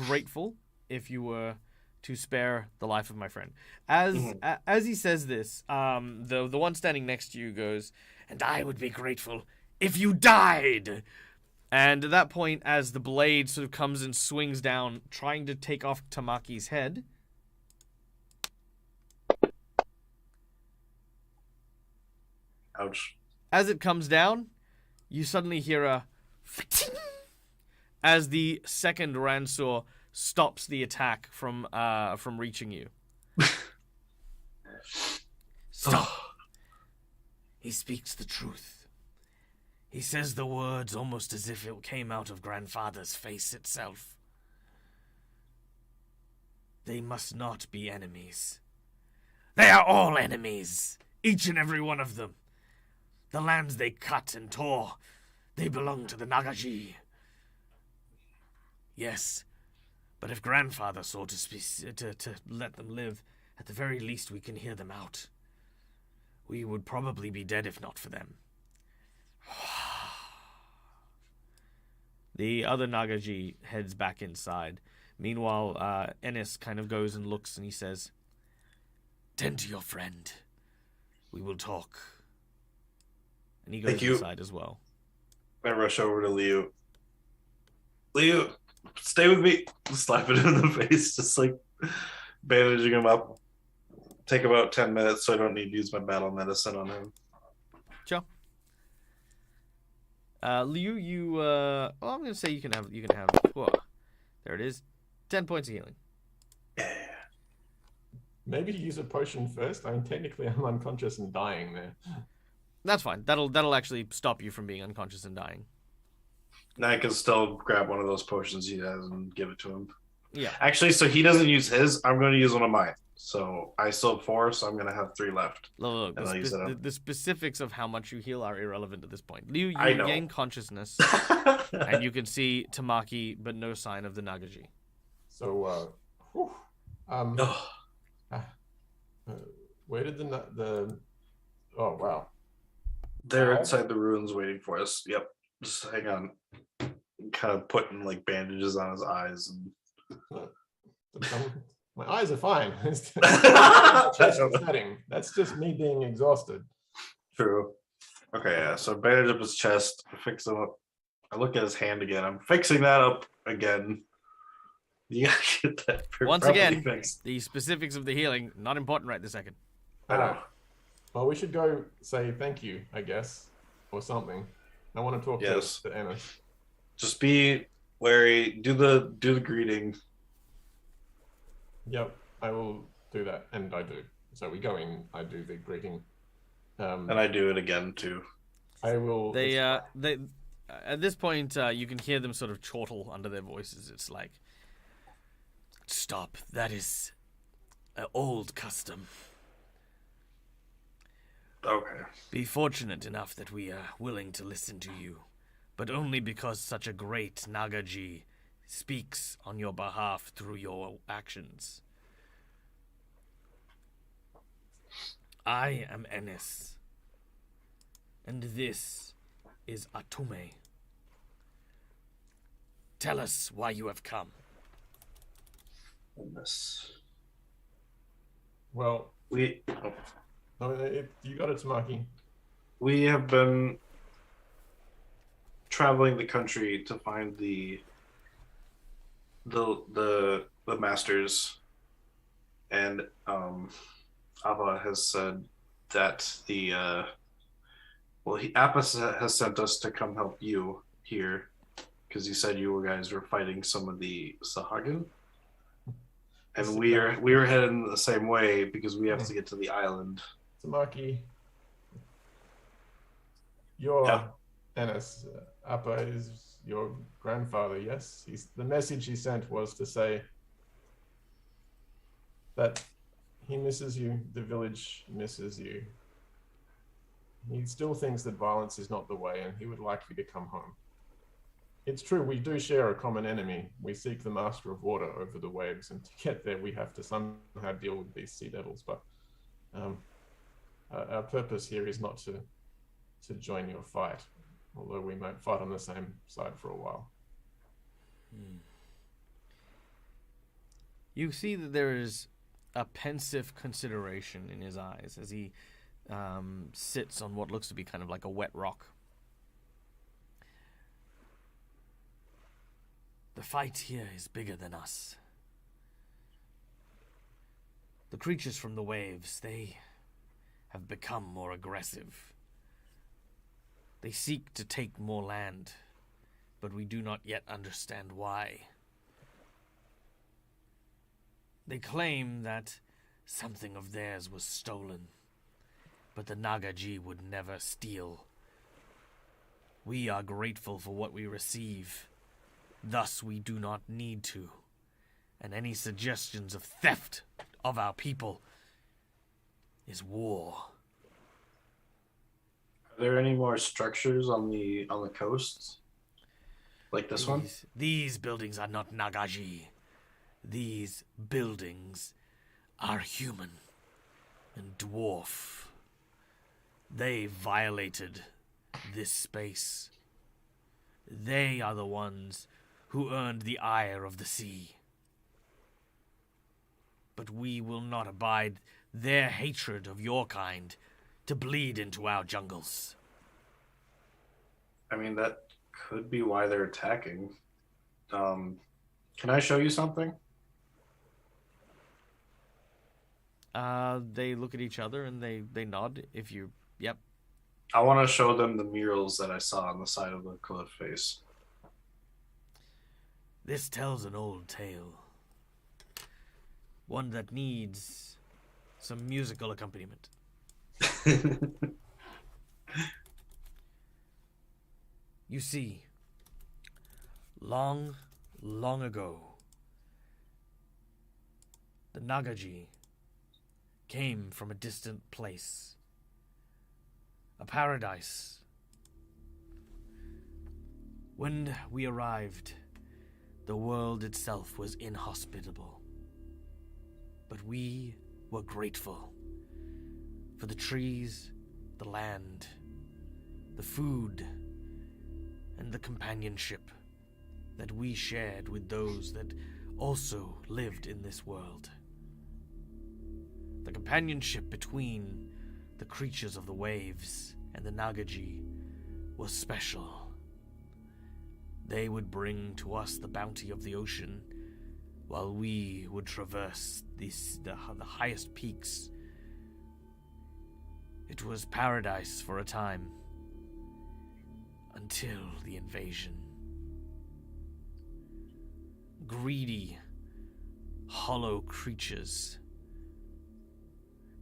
grateful if you were to spare the life of my friend. As he says this, the one standing next to you goes, and I would be grateful if you died. And at that point, as the blade sort of comes and swings down, trying to take off Tamaki's head. Ouch. As it comes down, you suddenly hear a as the second Ransor stops the attack from reaching you. Stop. He speaks the truth. He says the words almost as if it came out of Grandfather's face itself. They must not be enemies. They are all enemies, each and every one of them. The lands they cut and tore, they belong to the Nagaji. Yes, but if Grandfather sought to let them live, At the very least, we can hear them out. We would probably be dead if not for them. The other Nagaji heads back inside. Meanwhile, Ennis kind of goes and looks and he says, "Tend to your friend. We will talk." And he goes inside as well. I rush over to Liu. Liu, stay with me. Slap it in the face, just like bandaging him up. Take about 10 minutes, so I don't need to use my battle medicine on him. Sure. Liu, you well, I'm gonna say you can have whoa, there it is. 10 points of healing. Yeah. Maybe use a potion first. I mean, technically, I'm unconscious and dying there. That's fine. That'll actually stop you from being unconscious and dying. Now I can still grab one of those potions he has and give it to him. Yeah. Actually, so he doesn't use his. I'm going to use one of mine. So I still have 4, so I'm going to have 3 left. Look, the specifics of how much you heal are irrelevant at this point. Liu, you gain consciousness, and you can see Tamaki, but no sign of the Nagaji. So, where did the oh wow, they're inside the ruins waiting for us. Yep, just hang on. Kind of putting like bandages on his eyes and my eyes are fine. That's just me being exhausted. True. Okay, yeah. So bandage up his chest, fix him up. I look at his hand again. I'm fixing that up again. You gotta get that once again fixed. The specifics of the healing not important right this second. I know. Well, we should go say thank you, I guess, or something. I want to talk to Anna. Just be wary. Do the greeting. Yep, I will do that, and I do. So we go in. I do the greeting, and I do it again too. I will. They at this point you can hear them sort of chortle under their voices. It's like, "Stop! That is an old custom. Okay. Be fortunate enough that we are willing to listen to you, but only because such a great Nagaji speaks on your behalf through your actions. I am Ennis, and this is Atume. Tell us why you have come." Well, you got it, Tamaki. We have been traveling the country to find the masters, and Appa has said that Appa has sent us to come help you here because he said you guys were fighting some of the Sahagin, and we are heading the same way because we have to get to the island. Tamaki, you're Ennis. Appa is your grandfather, yes? The message he sent was to say that he misses you, the village misses you. He still thinks that violence is not the way, and he would like you to come home. It's true, we do share a common enemy. We seek the Master of Water over the waves, and to get there we have to somehow deal with these sea devils, but our purpose here is not to join your fight, although we might fight on the same side for a while. You see that there is a pensive consideration in his eyes as he sits on what looks to be kind of like a wet rock. The fight here is bigger than us. The creatures from the waves, they have become more aggressive. They seek to take more land, but we do not yet understand why. They claim that something of theirs was stolen, but the Nagaji would never steal. We are grateful for what we receive, thus we do not need to, and any suggestions of theft of our people is war. Are there any more structures on the coast? Like this one? These buildings are not Nagaji. These buildings are human and dwarf. They violated this space. They are the ones who earned the ire of the sea. But we will not abide their hatred of your kind to bleed into our jungles. I mean, that could be why they're attacking. Can I show you something? They look at each other and they nod. If you, yep. I want to show them the murals that I saw on the side of the cliff face. This tells an old tale. One that needs some musical accompaniment. You see, long, long ago, the Nagaji came from a distant place, a paradise. When we arrived, the world itself was inhospitable, but we were grateful for the trees, the land, the food, and the companionship that we shared with those that also lived in this world. The companionship between the creatures of the waves and the Nagaji was special. They would bring to us the bounty of the ocean, while we would traverse the highest peaks. It was paradise for a time, until the invasion. Greedy, hollow creatures,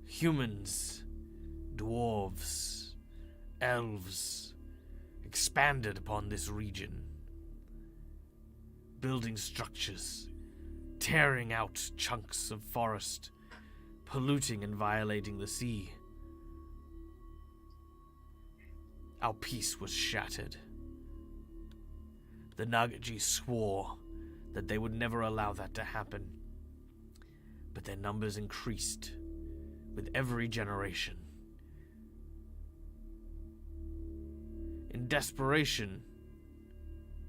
humans, dwarves, elves, expanded upon this region, building structures, tearing out chunks of forest, polluting and violating the sea. Our peace was shattered. The Nagaji swore that they would never allow that to happen, but their numbers increased with every generation. In desperation,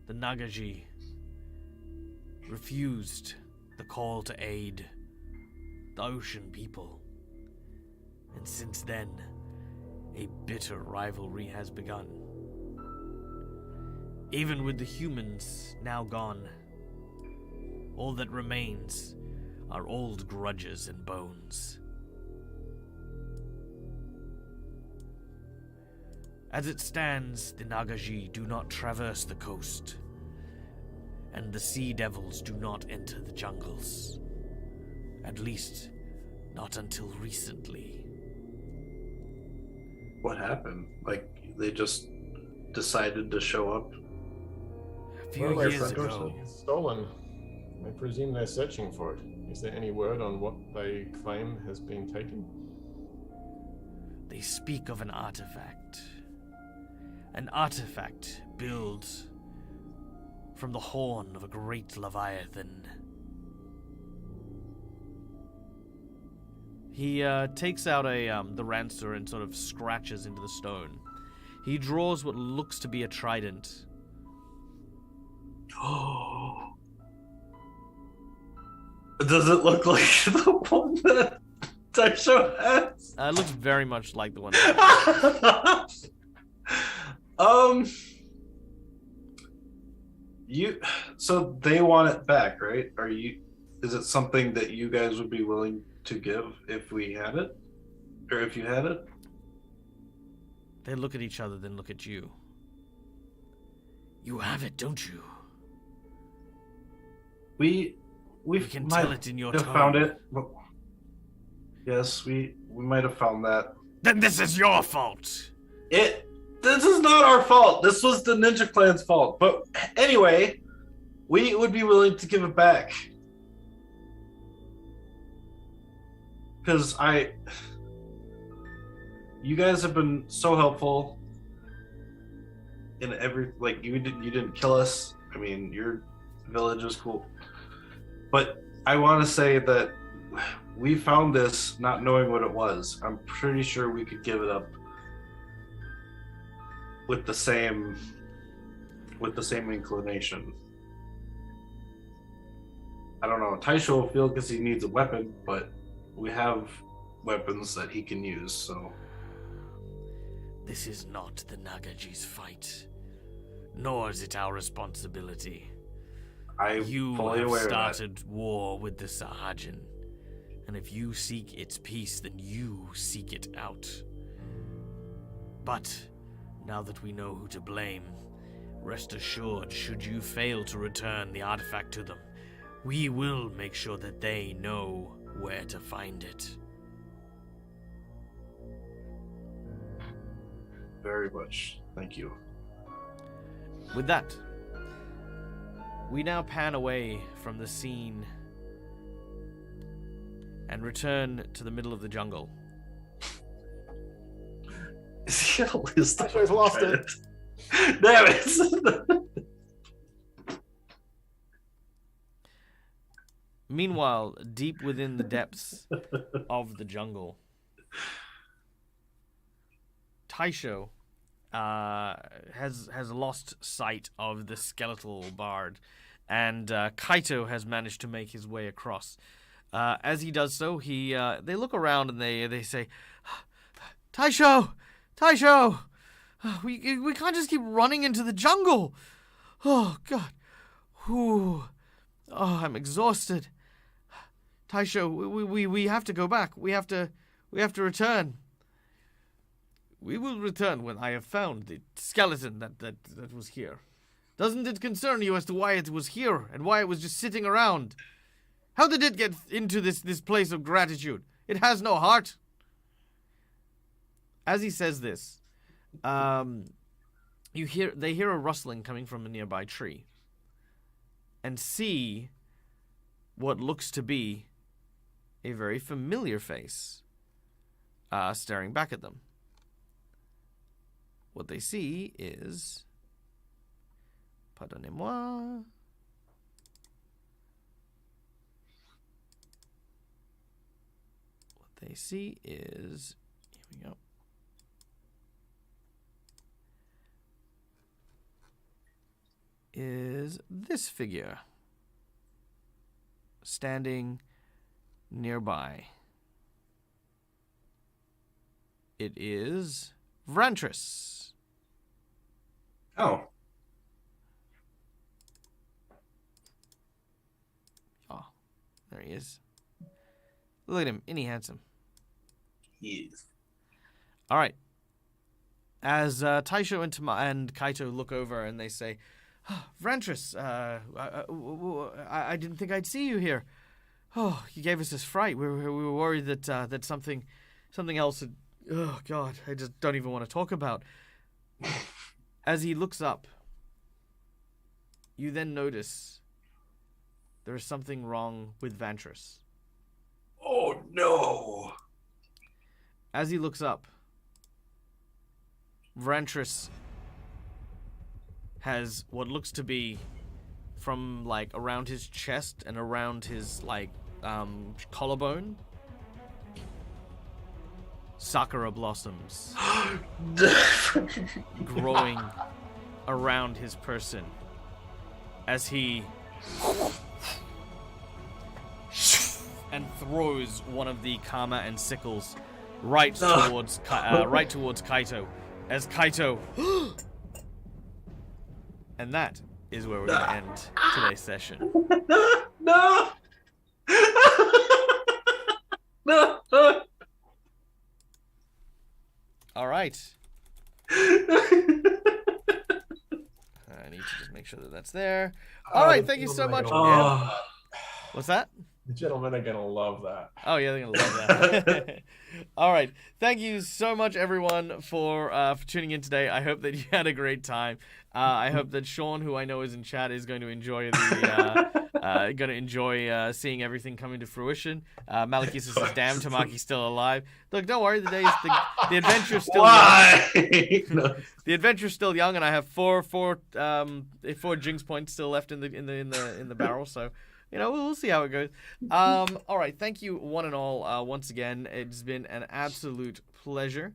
the Nagaji refused the call to aid the ocean people, and since then, a bitter rivalry has begun. Even with the humans now gone, all that remains are old grudges and bones. As it stands, the Nagaji do not traverse the coast, and the sea devils do not enter the jungles. At least, not until recently. What happened? Like, they just decided to show up? A few years ago, Suffocation is stolen. I presume they're searching for it. Is there any word on what they claim has been taken? they speak of an artifact. An artifact built from the horn of a great leviathan. He takes out the rancer and sort of scratches into the stone. He draws what looks to be a trident. Oh. Does it look like the one that Taisho has? It looks very much like the one. So they want it back, right? Is it something that you guys would be willing to give if we had it? Or if you had it? They look at each other, then look at you. You have it, don't you? We can tell it in your have tone. found it. Yes, we might have found that. Then this is your fault. This is not our fault. This was the Ninja Clan's fault. But anyway, we would be willing to give it back. Because you guys have been so helpful in every, like, you didn't kill us. I mean, your village is cool. But I want to say that we found this not knowing what it was. I'm pretty sure we could give it up with the same inclination. I don't know. Taisho will feel because he needs a weapon, but we have weapons that he can use, so. This is not the Nagaji's fight, nor is it our responsibility. You have started war with the Sahajin, and if you seek its peace, then you seek it out. But now that we know who to blame, rest assured, should you fail to return the artifact to them, we will make sure that they know where to find it. Very much. Thank you. With that, we now pan away from the scene and return to the middle of the jungle. Taisho's lost it. Damn it! Meanwhile, deep within the depths of the jungle, Taisho has lost sight of the skeletal bard, and Kaito has managed to make his way across. As he does so, they look around and they say, Taisho! Taisho! We can't just keep running into the jungle! Oh, God. Ooh. Oh, I'm exhausted. Taisho, we have to go back. We have to return. We will return when I have found the skeleton that was here. Doesn't it concern you as to why it was here and why it was just sitting around? How did it get into this place of gratitude? It has no heart. As he says this, they hear a rustling coming from a nearby tree and see what looks to be a very familiar face staring back at them. What they see is... Pardonnez-moi. What they see is... Here we go. Is this figure standing nearby. It is Vrantris. Oh. Oh, there he is. Look at him. Isn't he handsome? He is. All right. As Taisho and Kaito look over and they say, oh, Vrantris, I didn't think I'd see you here. Oh, you gave us this fright. We were worried that something else had... Oh, God, I just don't even want to talk about. As he looks up, you then notice there is something wrong with Vrantris. Oh, no. As he looks up, Vrantris has what looks to be from like around his chest and around his like collarbone sakura blossoms growing around his person as he and throws one of the kama and sickles right towards Kaito as Kaito and that is where we're going to end today's session. No! No! All right. I need to just make sure that that's there. All right, thank you so much. What's that? The gentlemen are going to love that. Oh, yeah, they're going to love that. All right. Thank you so much, everyone, for tuning in today. I hope that you had a great time. I hope that Sean, who I know is in chat, is going to enjoy seeing everything coming to fruition. Malakis says, damn, Tamaki's still alive. Look, don't worry. The adventure's still young. The adventure's still young, and I have four jinx points still left in the barrel, so... we'll see how it goes. All right, thank you one and all once again. It's been an absolute pleasure.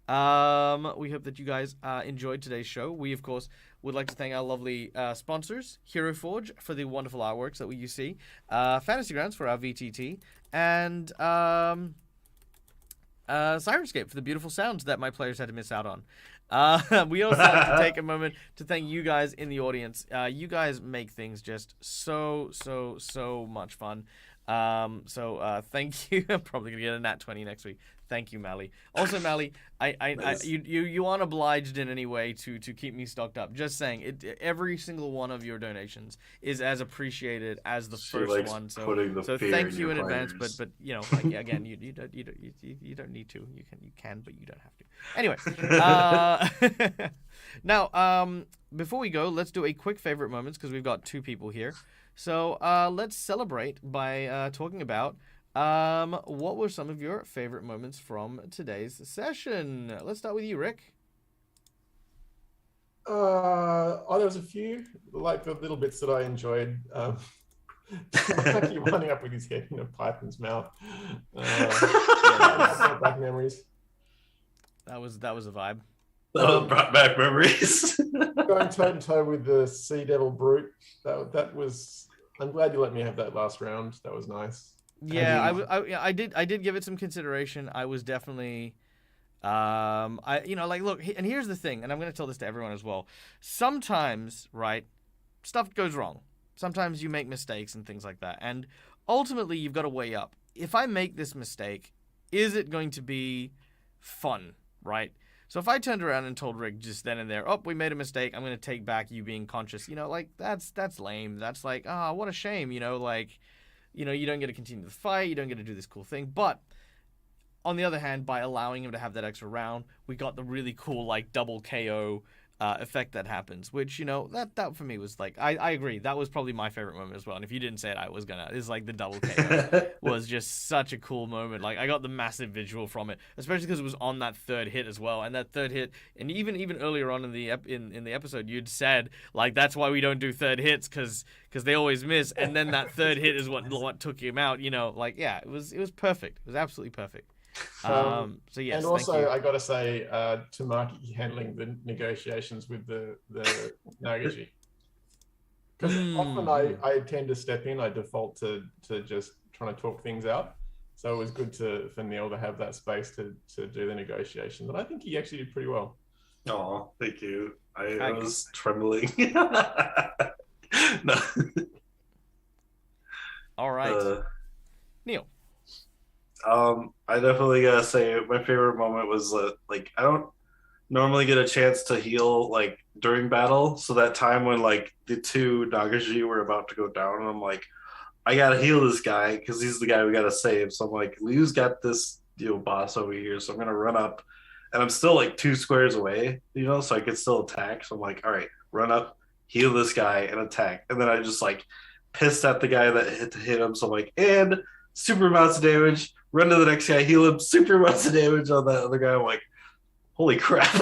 We hope that you guys enjoyed today's show. We, of course, would like to thank our lovely sponsors, Hero Forge, for the wonderful artworks that you see, Fantasy Grounds for our VTT, and Sirenscape for the beautiful sounds that my players had to miss out on. We also like to take a moment to thank you guys in the audience. You guys make things just so much fun. Thank you. I'm probably gonna get a nat 20 next week. Thank you, Mally. Also, Mally, you aren't obliged in any way to keep me stocked up. Just saying, every single one of your donations is as appreciated as the first one. So thank you in advance. But again, you don't need to. You can, but you don't have to. Anyway, now before we go, let's do a quick favorite moments because we've got 2 people here. So let's celebrate by talking about what were some of your favorite moments from today's session. Let's start with you, Rick. There was a few, like the little bits that I enjoyed. Like you winding up with his head in a python's mouth. Back memories. That was a vibe. That brought back memories. Going toe to toe with the Sea Devil Brute. That was. I'm glad you let me have that last round. That was nice. Yeah, I did give it some consideration. I was definitely, look, and here's the thing, and I'm gonna tell this to everyone as well. Sometimes, right, stuff goes wrong. Sometimes you make mistakes and things like that, and ultimately you've got to weigh up. If I make this mistake, is it going to be fun, right? So if I turned around and told Rick just then and there, oh, we made a mistake, I'm going to take back you being conscious, that's lame. That's like, what a shame, you don't get to continue the fight, you don't get to do this cool thing. But on the other hand, by allowing him to have that extra round, we got the really cool, double KO effect that happens, which, that for me was I agree. That was probably my favorite moment as well. And if you didn't say it, I was gonna. It's like the double KO was just such a cool moment. I got the massive visual from it, especially because it was on that 3rd hit as well. And that 3rd hit, and even earlier on in the episode, you'd said that's why we don't do 3rd hits because they always miss. And then that 3rd hit is what took him out. It was perfect. It was absolutely perfect. So yes, and also I gotta say, Tamaki handling the negotiations with the Nagaji, because often I tend to step in. I default to just trying to talk things out. So it was good for Neil to have that space to do the negotiations, and I think he actually did pretty well. Oh, thank you. I was trembling. No. All right, Neil. I definitely gotta say my favorite moment was I don't normally get a chance to heal during battle, so that time when the 2 Nagaji were about to go down, and I'm like, I gotta heal this guy because he's the guy we gotta save. So I'm like, Liu's got this boss over here, so I'm gonna run up, and I'm still 2 squares away, so I could still attack. So I'm like, all right, run up, heal this guy, and attack. And then I just pissed at the guy that hit him. So I'm like, and super amounts of damage. Run to the next guy, heal him, super amounts of damage on that other guy. I'm like, holy crap.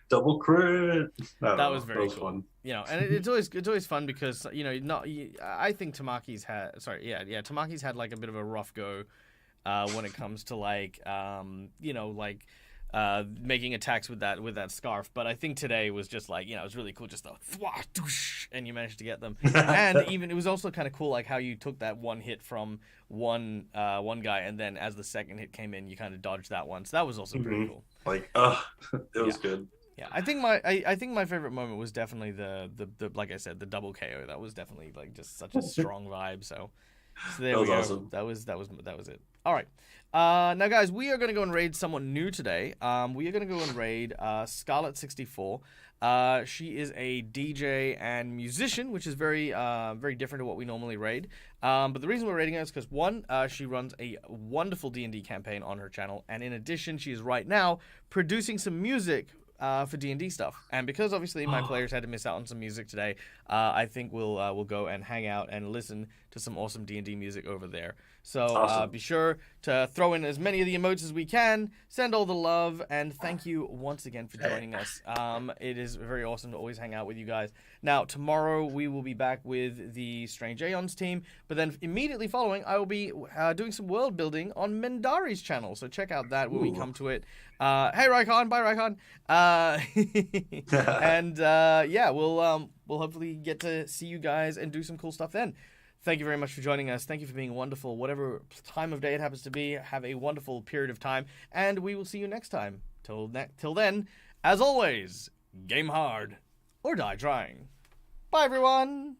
Double crit. That was very cool. Fun. And it's always fun because, I think Tamaki's had a bit of a rough go when it comes to making attacks with that scarf, but I think today was just it was really cool, just and you managed to get them. And even it was also kind of cool how you took that one hit from one guy, and then as the 2nd hit came in, you kind of dodged that one. So that was also pretty cool. It was good. Yeah, I think my favorite moment was definitely the like I said, the double KO. That was definitely just such a strong vibe. So there we go. Awesome. That was it. All right. Now, guys, we are going to go and raid someone new today. We are going to go and raid Scarlet64. She is a DJ and musician, which is very different to what we normally raid. But the reason we're raiding her is because, one, she runs a wonderful D&D campaign on her channel, and in addition, she is right now producing some music for D&D stuff. And because obviously my players had to miss out on some music today, I think we'll go and hang out and listen to some awesome D&D music over there. So Awesome. be sure to throw in as many of the emotes as we can, send all the love, and thank you once again for joining us. It is very awesome to always hang out with you guys. Now, tomorrow we will be back with the Strange Aeons team, but then immediately following, I will be doing some world building on Mendari's channel, so check out that when we come to it. Hey, Raikon, bye, Raikon. And yeah, we'll hopefully get to see you guys and do some cool stuff then. Thank you very much for joining us. Thank you for being wonderful. Whatever time of day it happens to be, have a wonderful period of time, and we will see you next time. Till then, as always, game hard or die trying. Bye, everyone.